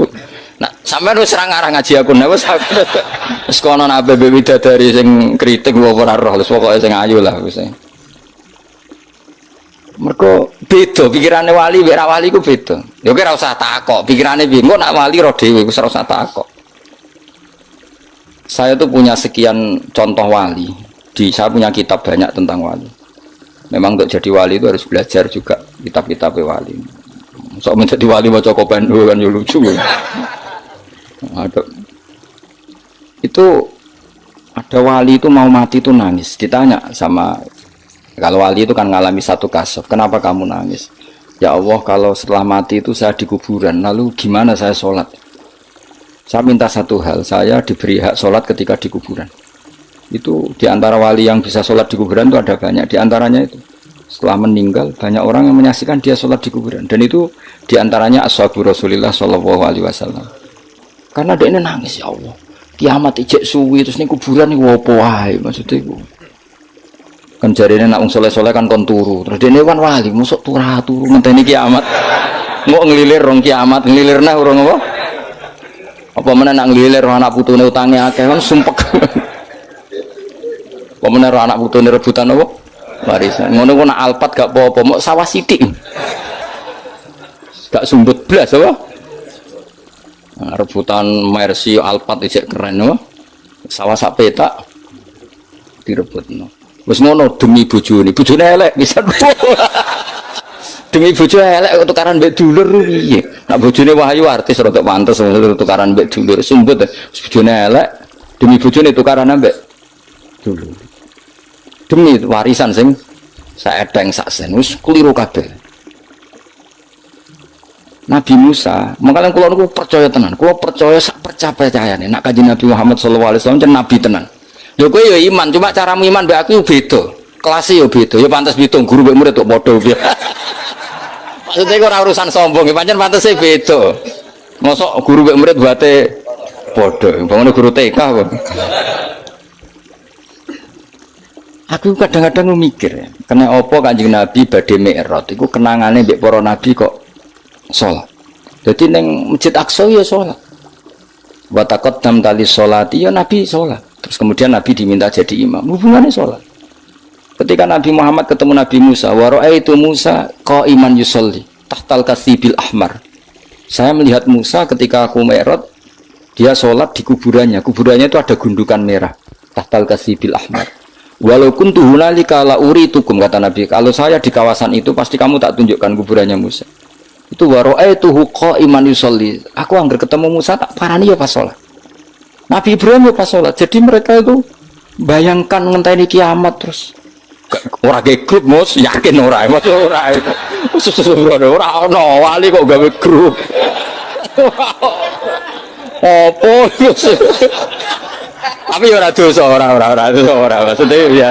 Nah, sampean wis ora ngarang ngaji aku nek wis kono nak bebe bidadari sing kritik ora roh wis pokoke sing ayu lah wis. Mergo beda pikirane wali mek ra wali ku beda. Ya kowe ora usah takok, pikirane piye engko nak wali ro dhewe wis ora usah takok. Saya tuh punya sekian contoh wali. Saya punya kitab banyak tentang wali. Memang untuk jadi wali itu harus belajar juga kitab-kitab wali. Sok menjadi wali maca Kopendo kan ya lucu. Ada wali itu mau mati itu nangis. Ditanya sama kalau wali itu kan ngalami satu kasus, kenapa kamu nangis? Ya Allah, kalau setelah mati itu saya di kuburan, lalu gimana saya sholat? Saya minta satu hal, saya diberi hak sholat ketika di kuburan. Itu diantara wali yang bisa sholat di kuburan itu ada banyak. Diantaranya itu setelah meninggal banyak orang yang menyaksikan dia sholat di kuburan. Dan itu diantaranya ashabu Rasulillah Shallallahu Alaihi Wasallam. Karena dia ini nangis, ya Allah, kiamat ijek suwi terus ini kuburan ini wopo wae maksudnya itu. Kan jarine nak wong soleh-soleh kan kon turu. Terus dene kan wali, mosok turu ngenteni kiamat. Ngok nglilir rong kiamat, nglilirna urung apa? Apa meneh nak nglilir anak putune utange akeh kan sumpek. Apa meneh anak putune rebutan apa? Warisan. Ngono ku nak alpat gak apa-apa, mok sawah sithik. Gak sumbut blas apa? Nah, rebutan Mercy alpat isek keren apa? Sawah sak petak direbutno. Wis ngono demi bojone elek bisa. Demi bojo elek kok tukaran mbek dulur piye? Nek bojone wahyu artis rada pantes tukaran mbek dulur sumbut. Bojone elek demi bojone tukaran mbek dulur. Demi warisan sing saedeng sak sen wis kliru kabeh. Nabi Musa, makanya kula niku percaya tenan. Kula percaya sak percayane nek Kanjeng Nabi Muhammad sallallahu alaihi wasallam nabi tenan. Lho kowe ya iman, cuma caramu iman mbek aku beda. Kelasnya ya beda. Ya pantas bitung guru mbek murid kok padha piye. Maksudnya ora urusan sombong, pancen pantese beda. Mosok guru mbek murid buate padha. Bangane guru TK kok. Aku kadang-kadang mikir, kena apa Kanjeng Nabi badhe Mi'raj iku kenangane mbek para nabi kok salat. Dadi ning Masjid Aqsa ya salat. Wa taqaddam tali sholati ya nabi salat. Terus kemudian Nabi diminta jadi imam. Hubungannya sholat. Ketika Nabi Muhammad ketemu Nabi Musa, wa ra'aitu Musa qa'iman yusolli tahtal kasibil ahmar. Saya melihat Musa ketika aku Mi'raj, dia sholat di kuburannya. Kuburannya itu ada gundukan merah. Tahtal kasibil ahmar. Walaupun tuhunalika la uritukum, kata Nabi. Kalau saya di kawasan itu pasti kamu tak tunjukkan kuburannya Musa. Itu wa ra'aitu qa'iman yusolli. Aku anggar ketemu Musa tak parani ya pas sholat. Nabi Ibrahim pas sholat, jadi mereka itu bayangkan ngenteni kiamat terus orang kayak grup mus yakin orang no wali kok gawe grup apa tapi orang dosa orang maksudnya ya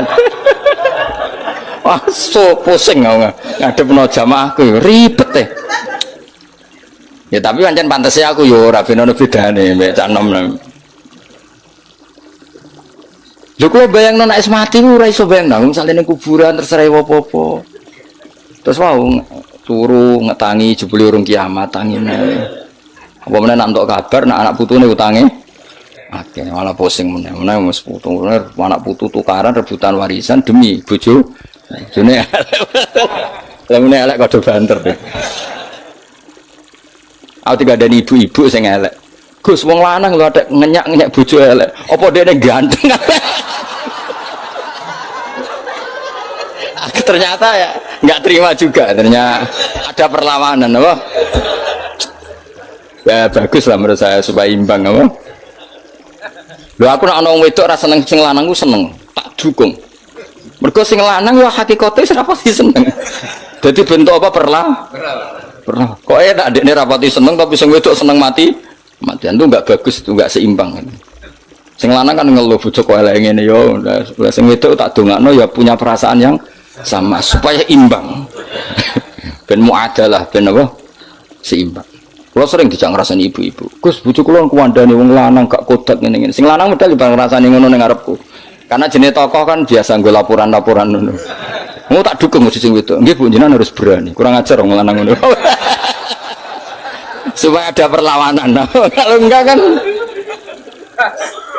wah so pusing ngadep no jamaahku ribet Ya tapi pancen pantese aku yo ora ben ono bedane mbek cak nom. Lho kok bayangno nek mati ku ora iso bayangno, misale ning kuburan terserah apa-apa. Terus wau turu ngetangi jebule urung kiamat tangine. Apa meneh nak entuk kabar nak anak putune utange akeh malah pusing meneh wis putu anak putu tukaran rebutan warisan demi bojo bojone lha meneh elek kode banter aku tiga ada ibu-ibu sing elek Gus wong lanang lho ada ngenyak bojo elek apa dene ganteng ternyata ya nggak terima juga ternyata ada perlawanan apa ya bagus lah menurut saya supaya imbang apa. Lho aku nek ana wong wedok ora seneng sing lanang ku seneng, tak dukung. Mergo sing lanang wah hakikate ora pasti seneng. Dadi bentuk apa perlah? Kok enak dekne ra pati seneng tapi sing wedok seneng mati. Matian itu enggak bagus, itu enggak seimbang. Sing lanang kan ngeluh bojo kok elek ngene yo. Lah sing wedok tak dongakno ya punya perasaan yang sama supaya imbang. Ben muadalah ben apa? Seimbang. Kalau sering dijak ngrasani ibu-ibu, Gus bojo kula kuwandane wong lanang gak kodat ngene-ngene. Sing lanang medal ibang ngrasani ngono ning ngarepku. Karena jenis tokoh kan biasa nggo laporan-laporan ngono. Mau tak dukung mesti sing wedok. Nggih Bu jenengan harus berani. Kurang ajar wong lanang ngono. Supaya ada perlawanan. Kalau enggak kan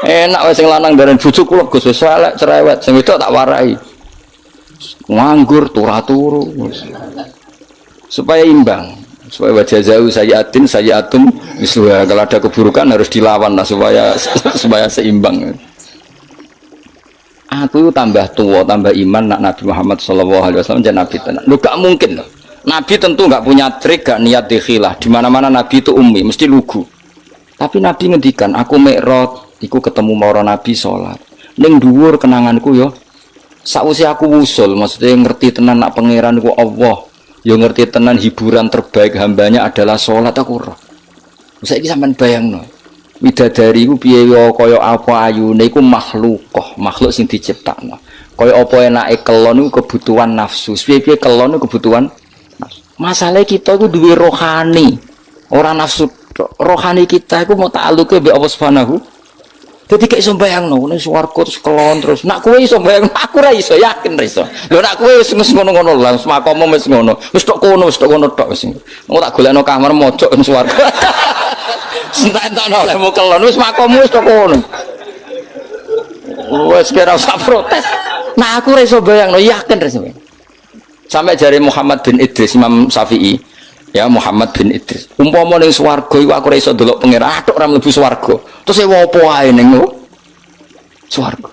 enak wis sing lanang darani bojo kula Gus wis elek cerewet, sing wedok tak warai. Nganggur turu-turu. Supaya imbang. Supaya wajah jauh sayyatun misluha. Kalau ada keburukan harus dilawan lah supaya seimbang. Aku tambah tua tambah iman nak Nabi Muhammad SAW jadi Nabi tenan. Lu gak mungkin loh. Nabi tentu gak punya trik gak niat dikhilah. Di mana-mana Nabi itu ummi mesti lugu. Tapi Nabi ngendikan aku mi'raj iku ketemu mara Nabi sholat. Ning dhuwur kenanganku yo. Sakwise aku wusul maksudnya ngerti tenan nak pangeran ku Allah. Yo ngerti tenan hiburan terbaik hambanya adalah sholat aku roh. Saiki sampean bayangno. Widadari iku piye kaya apa ayune iku makhluk sing diciptakno. Kaya apa enake kelon iku kebutuhan nafsu. Piye-piye kelon iku kebutuhan nafsu. Masalah kita iku duwe rohani. Ora nafsu. Rohani kita iku mau ta'alluke mbek Allah Subhanahu. Dadi gak iso bayangno ning swarga terus kelon terus. Nak kowe iso bayangno, aku ora iso, yakin ora iso. Lho nak kowe wis ngono-ngono lah, makomo wis ngono. Wis tok kono tok wis. Engko tak golekno kamar mojok ning swarga. Sentak-entakno olehmu kelon wis makomo wis tok kono. Wis kira usah protes. Nah aku ora iso bayangno, yakin ora iso. Sampai jari Muhammad bin Idris Imam Syafi'i. Ya Muhammad bin Idris. Umpama ning swarga iku aku ora iso delok pangeran, atok ora mlebu swarga. Terus e opo ae ning swarga.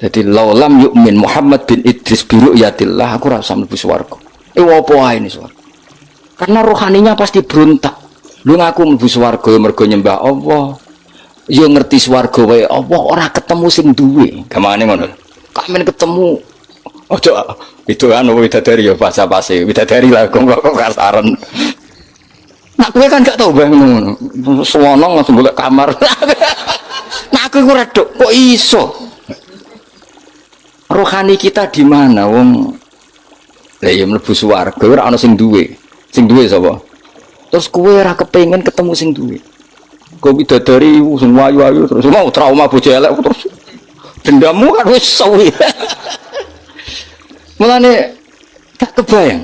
Jadi laulam yu'min Muhammad bin Idris bi ru'yatillah aku ora usah mlebu swarga. Opo ae ning swarga. Karena rohaninya pasti berontak. Lu ngaku mlebu swarga mergo nyembah Allah. Yo ngerti swarga wae Allah ora ketemu sing duwe. Gamane ngono. Kamen ketemu ojo itu anu widadari ya bahasa-bahasa widadari lah kok kasaran. Nak kowe kan gak tau bang ngono. Suwono langsung golek kamar. Nah aku ora redok kok iso. Rohani kita di mana wong? Lah ya mlebu swarga ora ana sing duwe. Sing duwe sapa? Terus kowe ora kepengin ketemu sing duwe. Kok widadari sing ayu-ayu terus mau trauma bojo elek terus dendammu kan wis suwi. Mulane tak kebayang.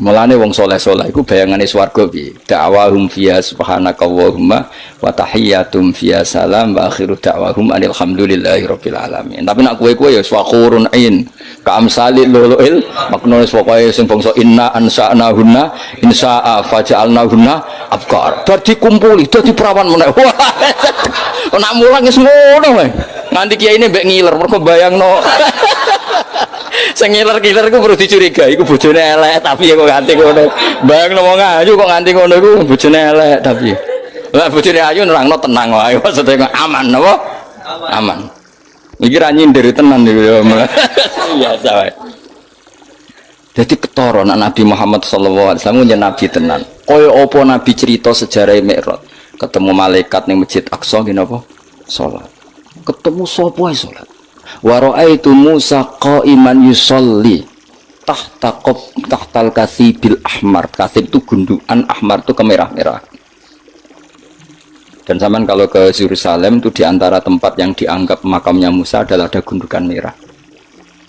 Mulane wong saleh-saleh iku bayangane swarga piye? Da'wahum fiha subhanakallahumma wa tahiyyatum fiha salam wa akhiru da'wahum alhamdulillahirabbil alamin. Tapi nek kowe ya swakurun ain ka amsalil luluil maknane pokoke sing bangsa inna ansa'nahunna insa'a faja'alnahunna abkar. Bar dikumpuli dadi perawan meneh. Nek mulang wis ngono wae. Nganti kiyaine mbek ngiler mergo bayangno. Sing ngiler-ngiler iku perlu dicurigai iku bojone elek tapi kok nganti ngono. Bayangno wong ayu kok nganti ngono iku bojone elek tapi. Lah bojone ayu nerangno tenang wae maksudnya aman napa? Aman. Iki ra nyindir tenan iki ya. Biasa wae. Jadi ketara Nabi Muhammad sallallahu alaihi wasallam nyen nabi tenan. Kaya apa nabi cerita sejarah Mi'raj. Ketemu malaikat ning Masjid Aqsa ngene apa? Salat. Ketemu sapa ae salat. Wa ra'aitu Musa qa'iman yusolli. tahtal kasibil ahmar. Kasib itu gundukan, ahmar itu kemerah-merah. Dan zaman kalau ke Yerusalem itu diantara tempat yang dianggap makamnya Musa adalah ada gundukan merah.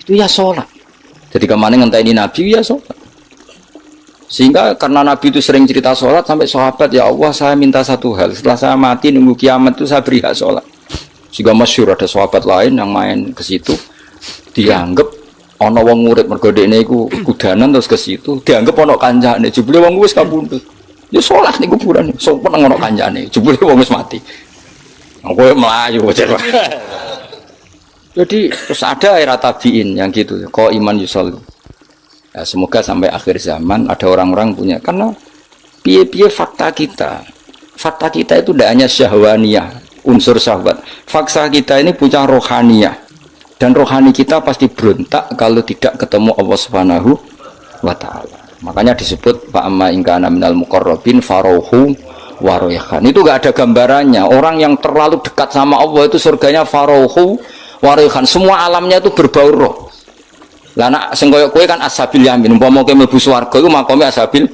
Itu ya sholat. Jadi kemana ngenteni Nabi ya sholat. Sehingga karena Nabi itu sering cerita sholat sampai sahabat, ya Allah saya minta satu hal. Setelah saya mati nunggu kiamat itu saya beri hak sholat. Sehingga masyhur ada sahabat lain yang main ke situ dianggap ana wong urip mergo dekne iku kudanan terus ke situ dianggap ana kancane. Jebule wong wis kabundut. Ya sholat nih kuburan, sopan ngono kancane. Jebule wong wis mati. Kowe melayu bocah. Jadi terus ada era tabiin yang gitu, kok iman yusol. Ya, semoga sampai akhir zaman ada orang-orang punya, karena piye-piye fakta kita itu tidak hanya syahwaniyah, unsur syahwat. Fakta kita ini punya rohaniyah, dan rohani kita pasti berontak kalau tidak ketemu Allah Subhanahu wa Ta'ala. Makanya disebut fa'amma in kana minal muqarrabin farohu waroyhan. Itu gak ada gambarannya. Orang yang terlalu dekat sama Allah itu surganya farohu waroyhan. Semua alamnya itu berbau roh. Lah nak sing koyo kowe kan ashabil yamin. Umpama kowe mlebu swarga iku makome ashabil.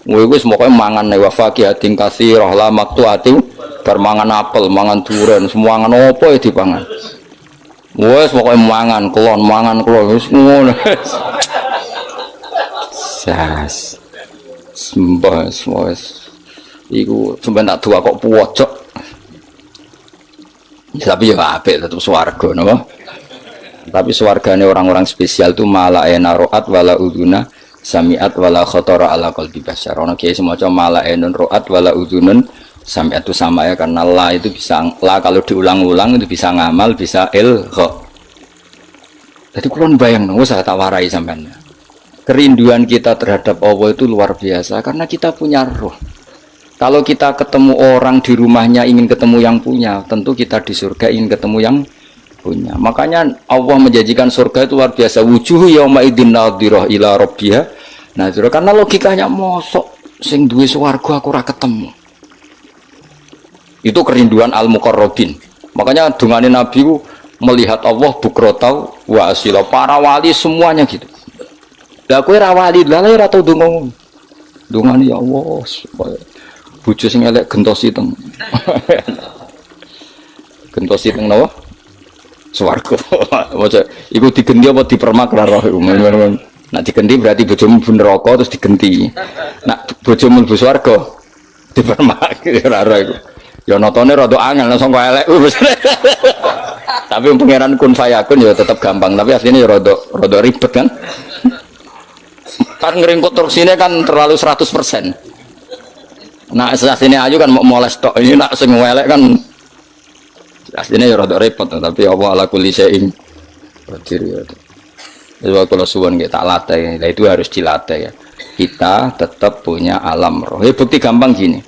Kowe wis pokoke mangan wa faqihatin katsirah la maqtu'atin bar mangan apel, mangan duren, semua mangan apa ya dipangan. Wes pokoke mangan kelon wis ngono. Sas sembah wes iku sampeyan tak dua kok pojok. Tapi ya apik tetep swarga napa. Tapi swargane orang-orang spesial itu mala ena roat wala uduna samiat wala khatara ala qalbi bashar. Ono kiai semaca mala enun roat wala udunun samiat itu sama ya, karena la itu bisa la kalau diulang-ulang itu bisa ngamal, bisa ilgha. Jadi kulon bayang nang usah tak warai sampean. Kerinduan kita terhadap Allah itu luar biasa karena kita punya roh. Kalau kita ketemu orang di rumahnya ingin ketemu yang punya, tentu kita di surga ingin ketemu yang punya. Makanya Allah menjanjikan surga itu luar biasa. Wujuhu yauma idzin nadhirah ila rabbiha. Nah, karena logikanya mosok sing duwe swarga aku ora ketemu. Itu kerinduan al-muqarrabin. Makanya dungane Nabi ku melihat Allah bukrotau wa asila. Para wali semuanya gitu. Lah kowe ra wali, lha ora tau ndonga. Ndongane ya Allah, bojo sing elek gentosi teng. Gentosi teng napa? Swarga. Maca iku digenti apa dipermak ra roh. Nek digenti berarti bojomu mlebu neraka terus digenti. Nek bojomu mlebu swarga dipermak ra roh iku. Ya notone rada angel langsung kok elek. Tapi pangeran kun fayakun ya tetap gampang, tapi aslinya ya rada ribet kan. Kan ngeringkut terus ini kan terlalu 100%. Nah aslinya aja kan mau moles tok, ini nak sing welek kan aslinya ya rada repot, tapi Allah ala kulli syai'in qadir ya. Jadi kalau suwun kita latih, nah itu harus dilatih ya. Kita tetap punya alam roh. Ya bukti gampang gini.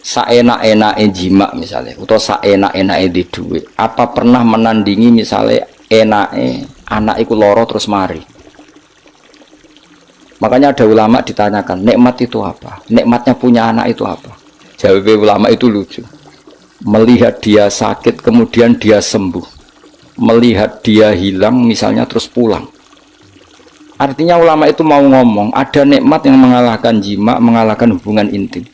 Saenak-enake jima misalnya, atau saenak-enake di duit. Apa pernah menandingi misalnya enake anak iku loro terus mari? Makanya ada ulama ditanyakan, nikmat itu apa? Nikmatnya punya anak itu apa? Jawab ulama itu lucu. Melihat dia sakit kemudian dia sembuh. Melihat dia hilang misalnya terus pulang. Artinya ulama itu mau ngomong, ada nikmat yang mengalahkan jima, mengalahkan hubungan intim.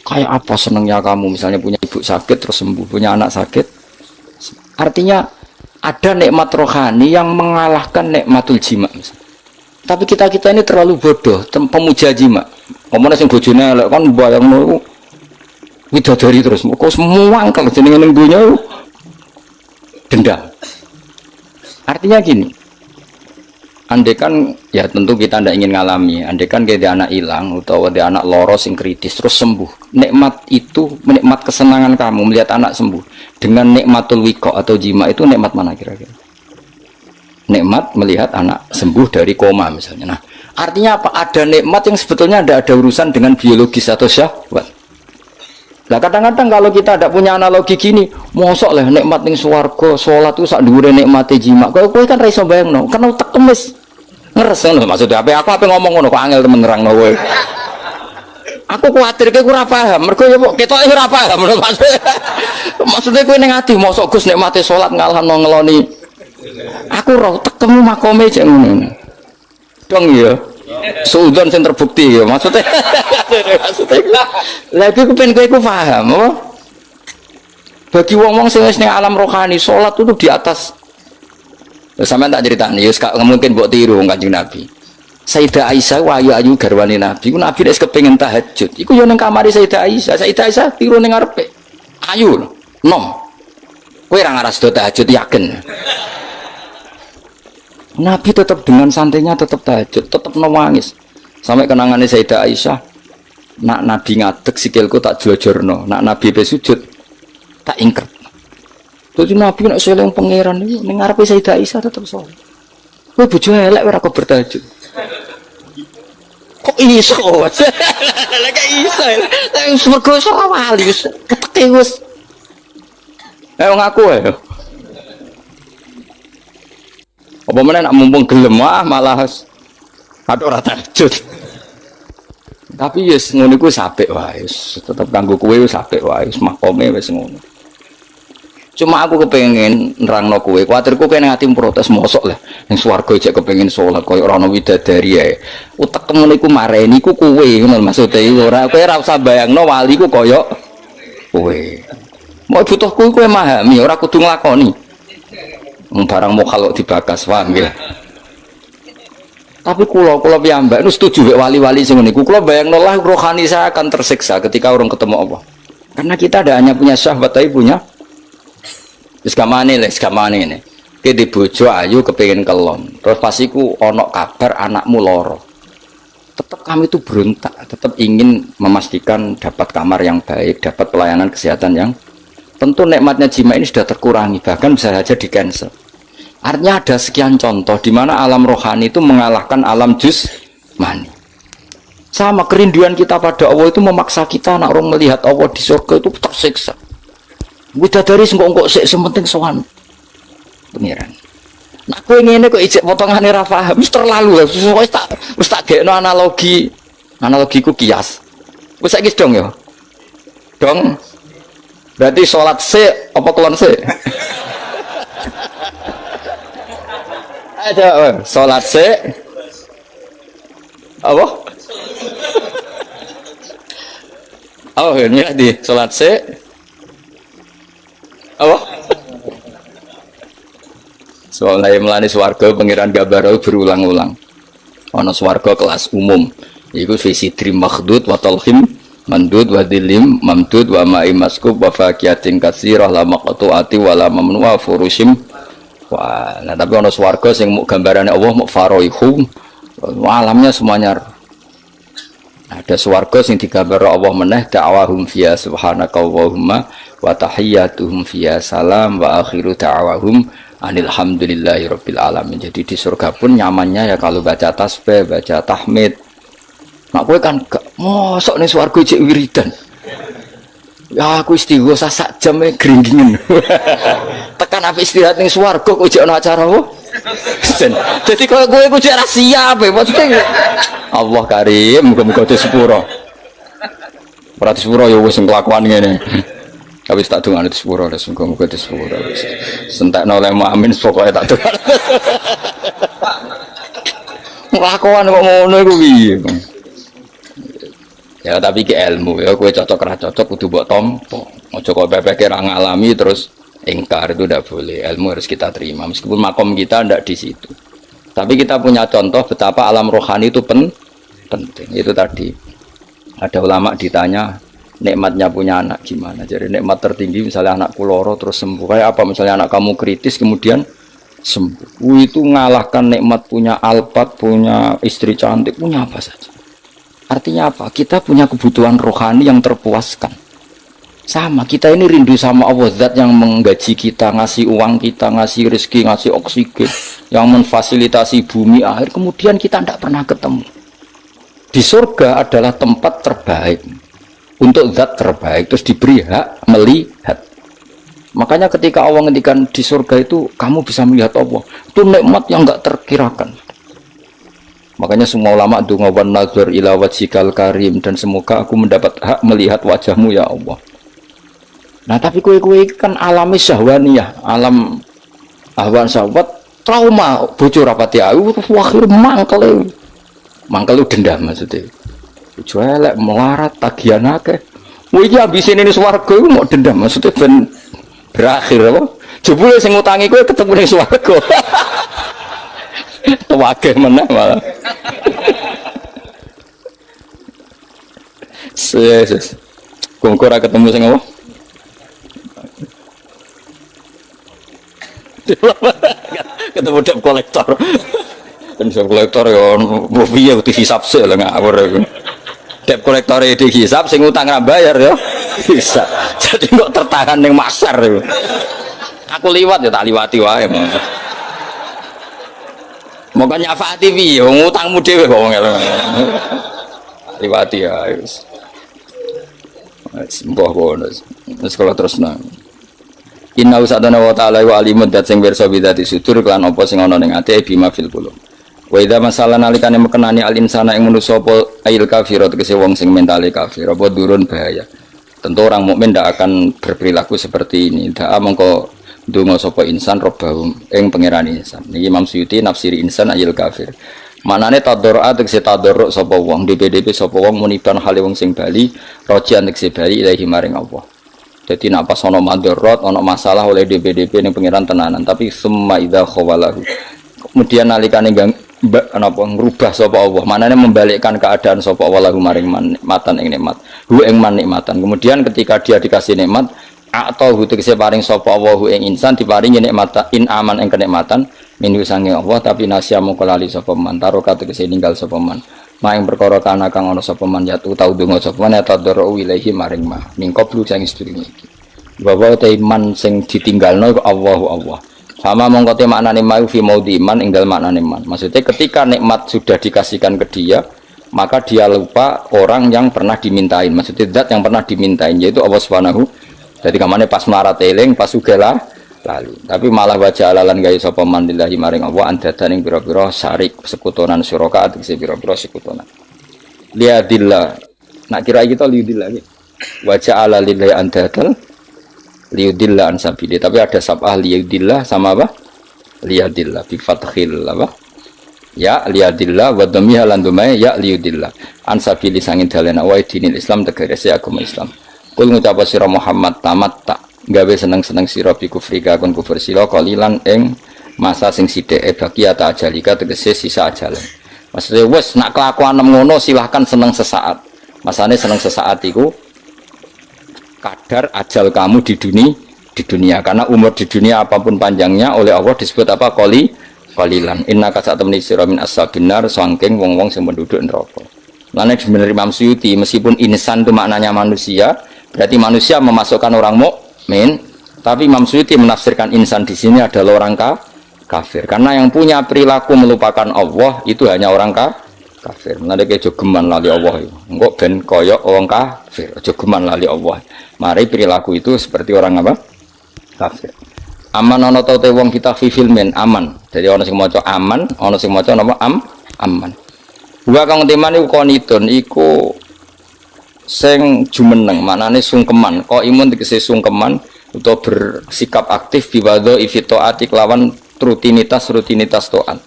Kayak apa senangnya kamu misalnya punya ibu sakit terus sembuh, punya anak sakit. Artinya ada nikmat rohani yang mengalahkan nikmatul jima misalnya. Tapi kita ini terlalu bodoh, pemuja jima. Ngomongnya sing bojone elek kan bayangno widadari terus. Kok semua kalau jenenge ning dunya dendam. Artinya gini. Andekan ya tentu kita tidak ingin ngalami. Andekan kayak anak hilang atau ada anak loro sing kritis terus sembuh. Nikmat itu, nikmat kesenangan kamu melihat anak sembuh dengan nikmatul wiqa atau jima itu nikmat mana kira-kira? Nikmat melihat anak sembuh dari koma misalnya. Nah, artinya apa? Ada nikmat yang sebetulnya tidak ada urusan dengan biologis atau syahwat. Nah, kadang-kadang kalau kita tidak punya analogi gini, mosok lah nikmat ning swarga, salat itu sak dhuwure nikmate jima. Kowe kan ra iso bayangno, kan utek temes. Ngeres ngono maksudnya apa? Aku apa ngomong ngono kok angel temen nerangno kowe. Aku kuwatir kowe ora paham. Mergo ya kok ketoke ora paham maksudnya. Maksudnya kowe ning ati mosok Gus nikmate salat ngalahno ngeloni. Aku roh ketemu makome cek ngono. Dong ya. Suudon sing terbukti ya maksudnya. Lagi aku pengen kowe paham apa? Bagi wong-wong sing wis ning alam rohani, salat itu di atas. Sampeyan tak critani, wis gak mungkin mbok tiru wong Kanjeng Nabi. Sayyidah Aisyah ayu-ayu garwane Nabi. Ku Nabi nek kepengin tahajud, iku yo ning kamare Sayyidah Aisyah. Sayyidah Aisyah tiru ning ngarepe. Ayu lho, nom. Kowe ora ngaras do tahajud yakin. Nabi tetap dengan santainya tetap tahajud, tetap nangis. Sampai kenangannya Sayyidah Aisyah, nak Nabi ngadeg sikilku tak jlojorno, nak Nabi be sujud tak ingkert. Dadi Nabi nek seleng pangeran iki ning ngarepe Sayyidah Aisyah tetap salat. Kowe bojo elek ora kok bertahajud. Kok iso? Lah gak iso. Wis mergo ora wali wis keteke wis. Ayo ngaku ae. Apa meneh nak mumpung gelem malah ada ora tahajud. Tapi yes ngono iku apik wae, tetep kanggo kowe wis apik wae, makome wis ngono. Cuma aku kepengin nerangno kowe, kuwatirku kene ati protes mosok lah. Ning swarga jek kepengin salat koyo ora ana widadari ae. Utek ngono iku mareni iku kowe ngono maksude ora kowe ora usah bayangno wali ku koyo kowe. Mau butuh kowe memahami, ora kudu nglakoni. Barang mukhalok dibakas paham ya. Tapi kula piyambak nu setuju wek wali-wali sing niku. Kula bayangno lah rohani saya akan tersiksa ketika orang ketemu Allah. Karena kita ada hanya punya syahwat tapi punya wis gamane ini. Ki di bojo ayu kepengin kelon. Terus pas iku ana kabar anakmu lara. Tetap kami itu berontak, tetap ingin memastikan dapat kamar yang baik, dapat pelayanan kesehatan yang tentu nikmatnya jima ini sudah terkurangi, bahkan bisa saja di-cancel. Artinya ada sekian contoh di mana alam rohani itu mengalahkan alam jusmani. Sama kerinduan kita pada Allah itu memaksa kita nak orang melihat Allah di surga itu tersiksa. Widadari engkok sik sementing sowan pengiran. Nah kowe ngene kok ijek potongane ra paham, wis terlalu wis tak gekno analogiku kias. Wis saiki dong ya. Dong. Berarti salat sik apa kelon sik? Ada salat sik. Apa? Oh, ini di salat sik. Apa? Soalnya melani swarga pengiran gambar berulang-ulang. Ono swarga kelas umum. Iku visi dream makhdud wa talhim mandud wa dilim mamdud wa ma'i maskub wa fakiyatin katsirah la maqtu'ati wa la mamnu'a furushim. Wah, nah tapi ono swarga sing muk gambarane Allah muk faroihum. Alamnya semuanya. Ada swarga sing digambar Allah meneh da'awahum fiya subhanaka Allahumma wa tahiyyatuhum fiya salam wa akhiru da'awahum alhamdulillahi rabbil alamin. Jadi di surga pun nyamannya ya kalau baca tasbih, baca tahmid. Mak kowe kan gak mosok ning swarga cek wiridan. Ya aku istighosa sak jam gringgingen. Tekan apa istirahat ning swarga kok jek ana acara apa? Jadi kalau kowe ku jek ra siap maksudnya Allah karim muga-muga disepuro. Ora disepuro ya wis kelakuan ngene. Habis tak dongane disepuro wis muga-muga disepuro. Sentekno oleh amin pokoke tak dongane. Kelakuan kok ngono iku piye? Ya tapi ke ilmu ya kowe cocok ra cocok kudu mbok tampa. Aja kok bebeke ra ngalami terus ingkar, itu tidak boleh. Ilmu harus kita terima meskipun makom kita tidak di situ. Tapi kita punya contoh betapa alam rohani itu penting. Itu tadi ada ulama ditanya nikmatnya punya anak gimana. Jadi nikmat tertinggi misalnya anakku loro terus sembuh. Kayak apa misalnya anak kamu kritis kemudian sembuh. Itu ngalahkan nikmat punya alpat, punya istri cantik, punya apa saja. Artinya apa? Kita punya kebutuhan rohani yang terpuaskan. Sama, kita ini rindu sama Allah, zat yang menggaji kita, ngasih uang kita, ngasih rezeki, ngasih oksigen, yang memfasilitasi bumi air, kemudian kita tidak pernah ketemu. Di surga adalah tempat terbaik untuk zat terbaik, terus diberi hak melihat. Makanya ketika Allah ngendikan di surga itu kamu bisa melihat Allah, itu nikmat yang enggak terkirakan. Makanya semua ulama donga wan nazar ila wajhikal karim, dan semoga aku mendapat hak melihat wajahmu ya Allah. Nah tapi kue kan alami syahwaniyah, alam ahwan syahwat, trauma bocor rapati ayu, akhir mangkel. Mangkel lu dendam maksudnya. Jualek melarat tagihan akeh. Wih iki ambisine ning swarga iku mau dendam maksudnya ben berakhir apa? Jebule sing ngutangi kowe ketemu ning swarga. Tuwake meneh malah. Yesus. Kok ora ketemu sing apa? Ketemu debt kolektor. Dan debt kolektor ya piye dihisab sik lho ngawur iku. Debt kolektor dihisab sing utang ra bayar ya. Bisa. Jadi kok tertahan ning masar iku. Aku liwat ya tak liwati wae. Monggo nyafaati piye wong utangmu dhewe kok ngel. Liwati ya wis. Mbah kono. Wis kala tresna. Inna usadana wa ta'ala wa alimun dat sing pirsa bidati sudur lan apa sing ana ning ati bima fil qulub. Wa idza masalan nalikane mekenani al insana ing manusa apa ail kafirat kese wong sing mentale kafir apa durun bahaya. Tentu orang mukmin ndak akan berperilaku seperti ini. Dak mengko ndonga sapa insan robbahum ing pangeran insan. Niki Imam Suyuti nafsiri insan ail kafir. Manane tadarru'a tegese tadarru' sapa wong DPDP sapa wong muniban hale wong sing bali rojian tegese bali ilahi maring Allah. Jadi nak pas ono madorot, ono masalah oleh DPDP yang pengiran tenanan, tapi summa idza khawalahu. Kemudian nalikane napa ngrubah sapa Allah, manane membalikkan keadaan sapa Allah lahu maring nikmatan ing nikmat. Hu ing man nikmatan. Kemudian ketika dia dikasih nikmat, atau hu tegese paring sapa Allah hu ing insan diparingi nikmat in aman ing kenikmatan minu sange Allah tapi nasya mung lali sapa man taroka tegese ninggal sapa man. Maing perkara kana kang ana sapa man yatu tau donga sapa man tadru ilahi maring ma mingko blu sing sedurunge iki bahwa te iman sing ditinggalno iku Allah sama mongko te maknane mau fi maudi iman ing dalem maknane man maksudnya ketika nikmat sudah dikasihkan ke dia maka dia lupa orang yang pernah dimintain maksudnya zat yang pernah dimintain yaitu Allah Subhanahu jadi kamane pas melarat eling pas sugela lali tapi malah wajah alalan gawe sapa man lillahi maring Allah andadan ing pira-pira syarik sekutonan syuraka tegese pira-pira sekutonan liadillah nak kira kita liudillah iki wajah ala lillahi andadan liudillah an sabili tapi ada sabah liudillah sama apa liadillah bi fathil apa ya liadillah wa dhammiha lan dumai ya liudillah an sabili sangin dalena wa dinil Islam tegese agama Islam kul ngucap sira Muhammad tamatta gawe seneng-seneng sira bi kufri kakon kufur sira kalilan ing masa sing sithik bagiata ajalika tegese sisa ajalan. Maksudnya wis nak kelakuan ngono silahkan seneng sesaat. Masane seneng sesaat iku kadar ajal kamu di dunia karena umur di dunia apapun panjangnya oleh Allah disebut apa qalilan. Innaka satamni sira min ashabinar sangking wong-wong sing penduduk neraka. Lan nek bener Imam Suyuti meskipun insan itu maknanya manusia, berarti manusia memasukkan orang mukmin, tapi Imam Suyuti menafsirkan insan di sini adalah orang kafir. Karena yang punya perilaku melupakan Allah itu hanya orang kafir. Nanti ke jogeman lali Allah itu. Enggak ben koyok orang kafir. Jogeman lali Allah. Mari perilaku itu seperti orang apa? Kafir. Aman ono tau te wong kita fi filmin aman. Jadi ono sing maca aman, ono sing maca napa aman. Wa kang teman iku konitun iku sing jumeneng maknane sungkeman kok imun tegese sungkeman utawa bersikap aktif biwadho ifitoati lawan rutinitas to'at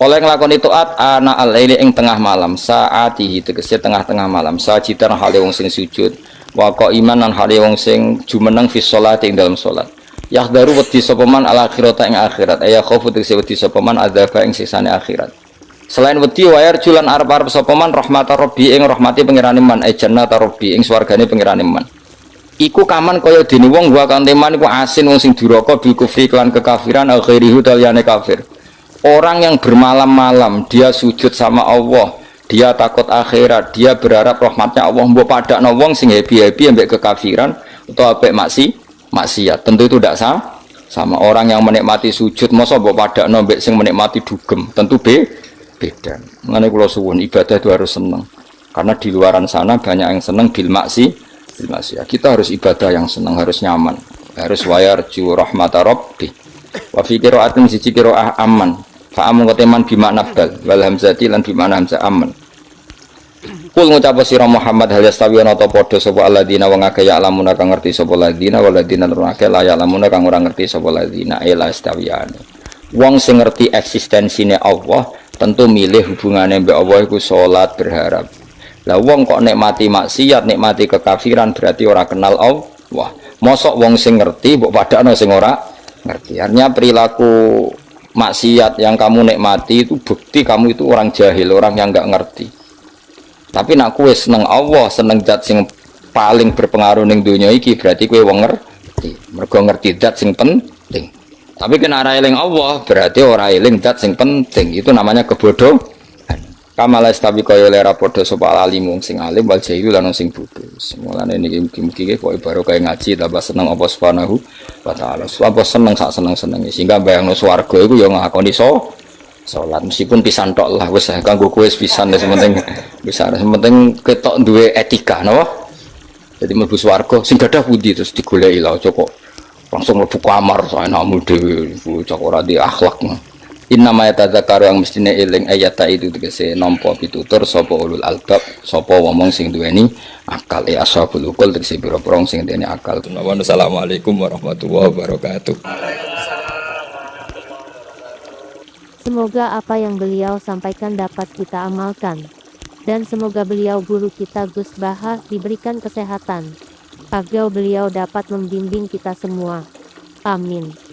oleh nglakoni to'at ana al-laili ing tengah malam saati tegese tengah-tengah malam sajidan hale wong sing sujud wa iman lan hale wong sing jumeneng fi sholati ing dalam salat yahdaru wedi sapa man al akhirata ing akhirat aya khaufu tegese wedi sapa man adzaba ing sisane akhirat. Selain wedi wayar julan arep-arep sapa man rahmatar rabbi ing rahmati pangerane man jannata rabbi ing swargane pangerane man. Iku kaman kaya dene wong wa kan teman iku asin wong sing duraka bi kufri lan kekafiran al ghairihu taliyane kafir. Orang yang bermalam-malam dia sujud sama Allah, dia takut akhirat, dia berharap rahmatnya Allah mbok padakno wong sing happy-happy ambek kekafiran utawa ambek maksiat. Tentu itu tidak sama orang yang menikmati sujud masa mbok padakno ambek sing menikmati dugem. Tentu beda. Mengenai kula suwun ibadah itu harus senang. Karena di luaran sana banyak yang senang bil maksiat. Kita harus ibadah yang senang, harus nyaman. Harus wayar ju rahmatar rabbi. Wa fi qira'atin siji qira'ah aman. Fa amun qateman bi makna bal wal hamzati lan bi makna hamzah aman. Kul ngucap sira Muhammad hal yastawi ana ta padha sapa alladzina wong akeh ya alamuna kang ngerti sapa alladzina waladina lan akeh la ya alamuna kang ora ngerti sapa alladzina ila yastawiyane. Wong sing ngerti eksistensine Allah tentu milih hubungannya mbek Allah iku salat berharap. Lah wong kok nikmati maksiat, nikmati kekafiran berarti ora kenal Allah. Mosok wong sing ngerti mbok padakno sing ora ngerti. Artinya perilaku maksiat yang kamu nikmati itu bukti kamu itu orang jahil, orang yang enggak ngerti. Tapi nak kowe seneng Allah, seneng zat sing paling berpengaruh ning donya iki berarti kowe wong ngerti. Mergo ngerti zat sing penting. Tapi kena ora eling Allah berarti ora eling zat sing penting. Itu namanya kebodohan. Kamala stabi kaya lera padha sapa alim sing alim wal jahil lan sing bodho. Mulane niki mugi-mugi kok baru kaya ngaji tambah seneng apa subhanahu wa taala. Apa seneng sak seneng-senenge sehingga bayangno swarga iku ya ngakoni salat meskipun pisan tok lah wis kanggo kowe pisan wis penting bisa penting ketok duwe etika napa. Jadi mlebu swarga sing gadah pundi terus digoleki lha kok langsung mlebu kamar saenakmu dhewe cok ora di akhlak. Inna ma yatadzakaru yang mestine eling ayata itu tegese nampa pitutur sapa ulul albab sapa wong sing duweni akal ashabul uqul tegese pira-pira sing duweni akal. Wassalamualaikum warahmatullahi wabarakatuh. Semoga apa yang beliau sampaikan dapat kita amalkan. Dan semoga beliau guru kita Gus Baha diberikan kesehatan. Agar beliau dapat membimbing kita semua. Amin.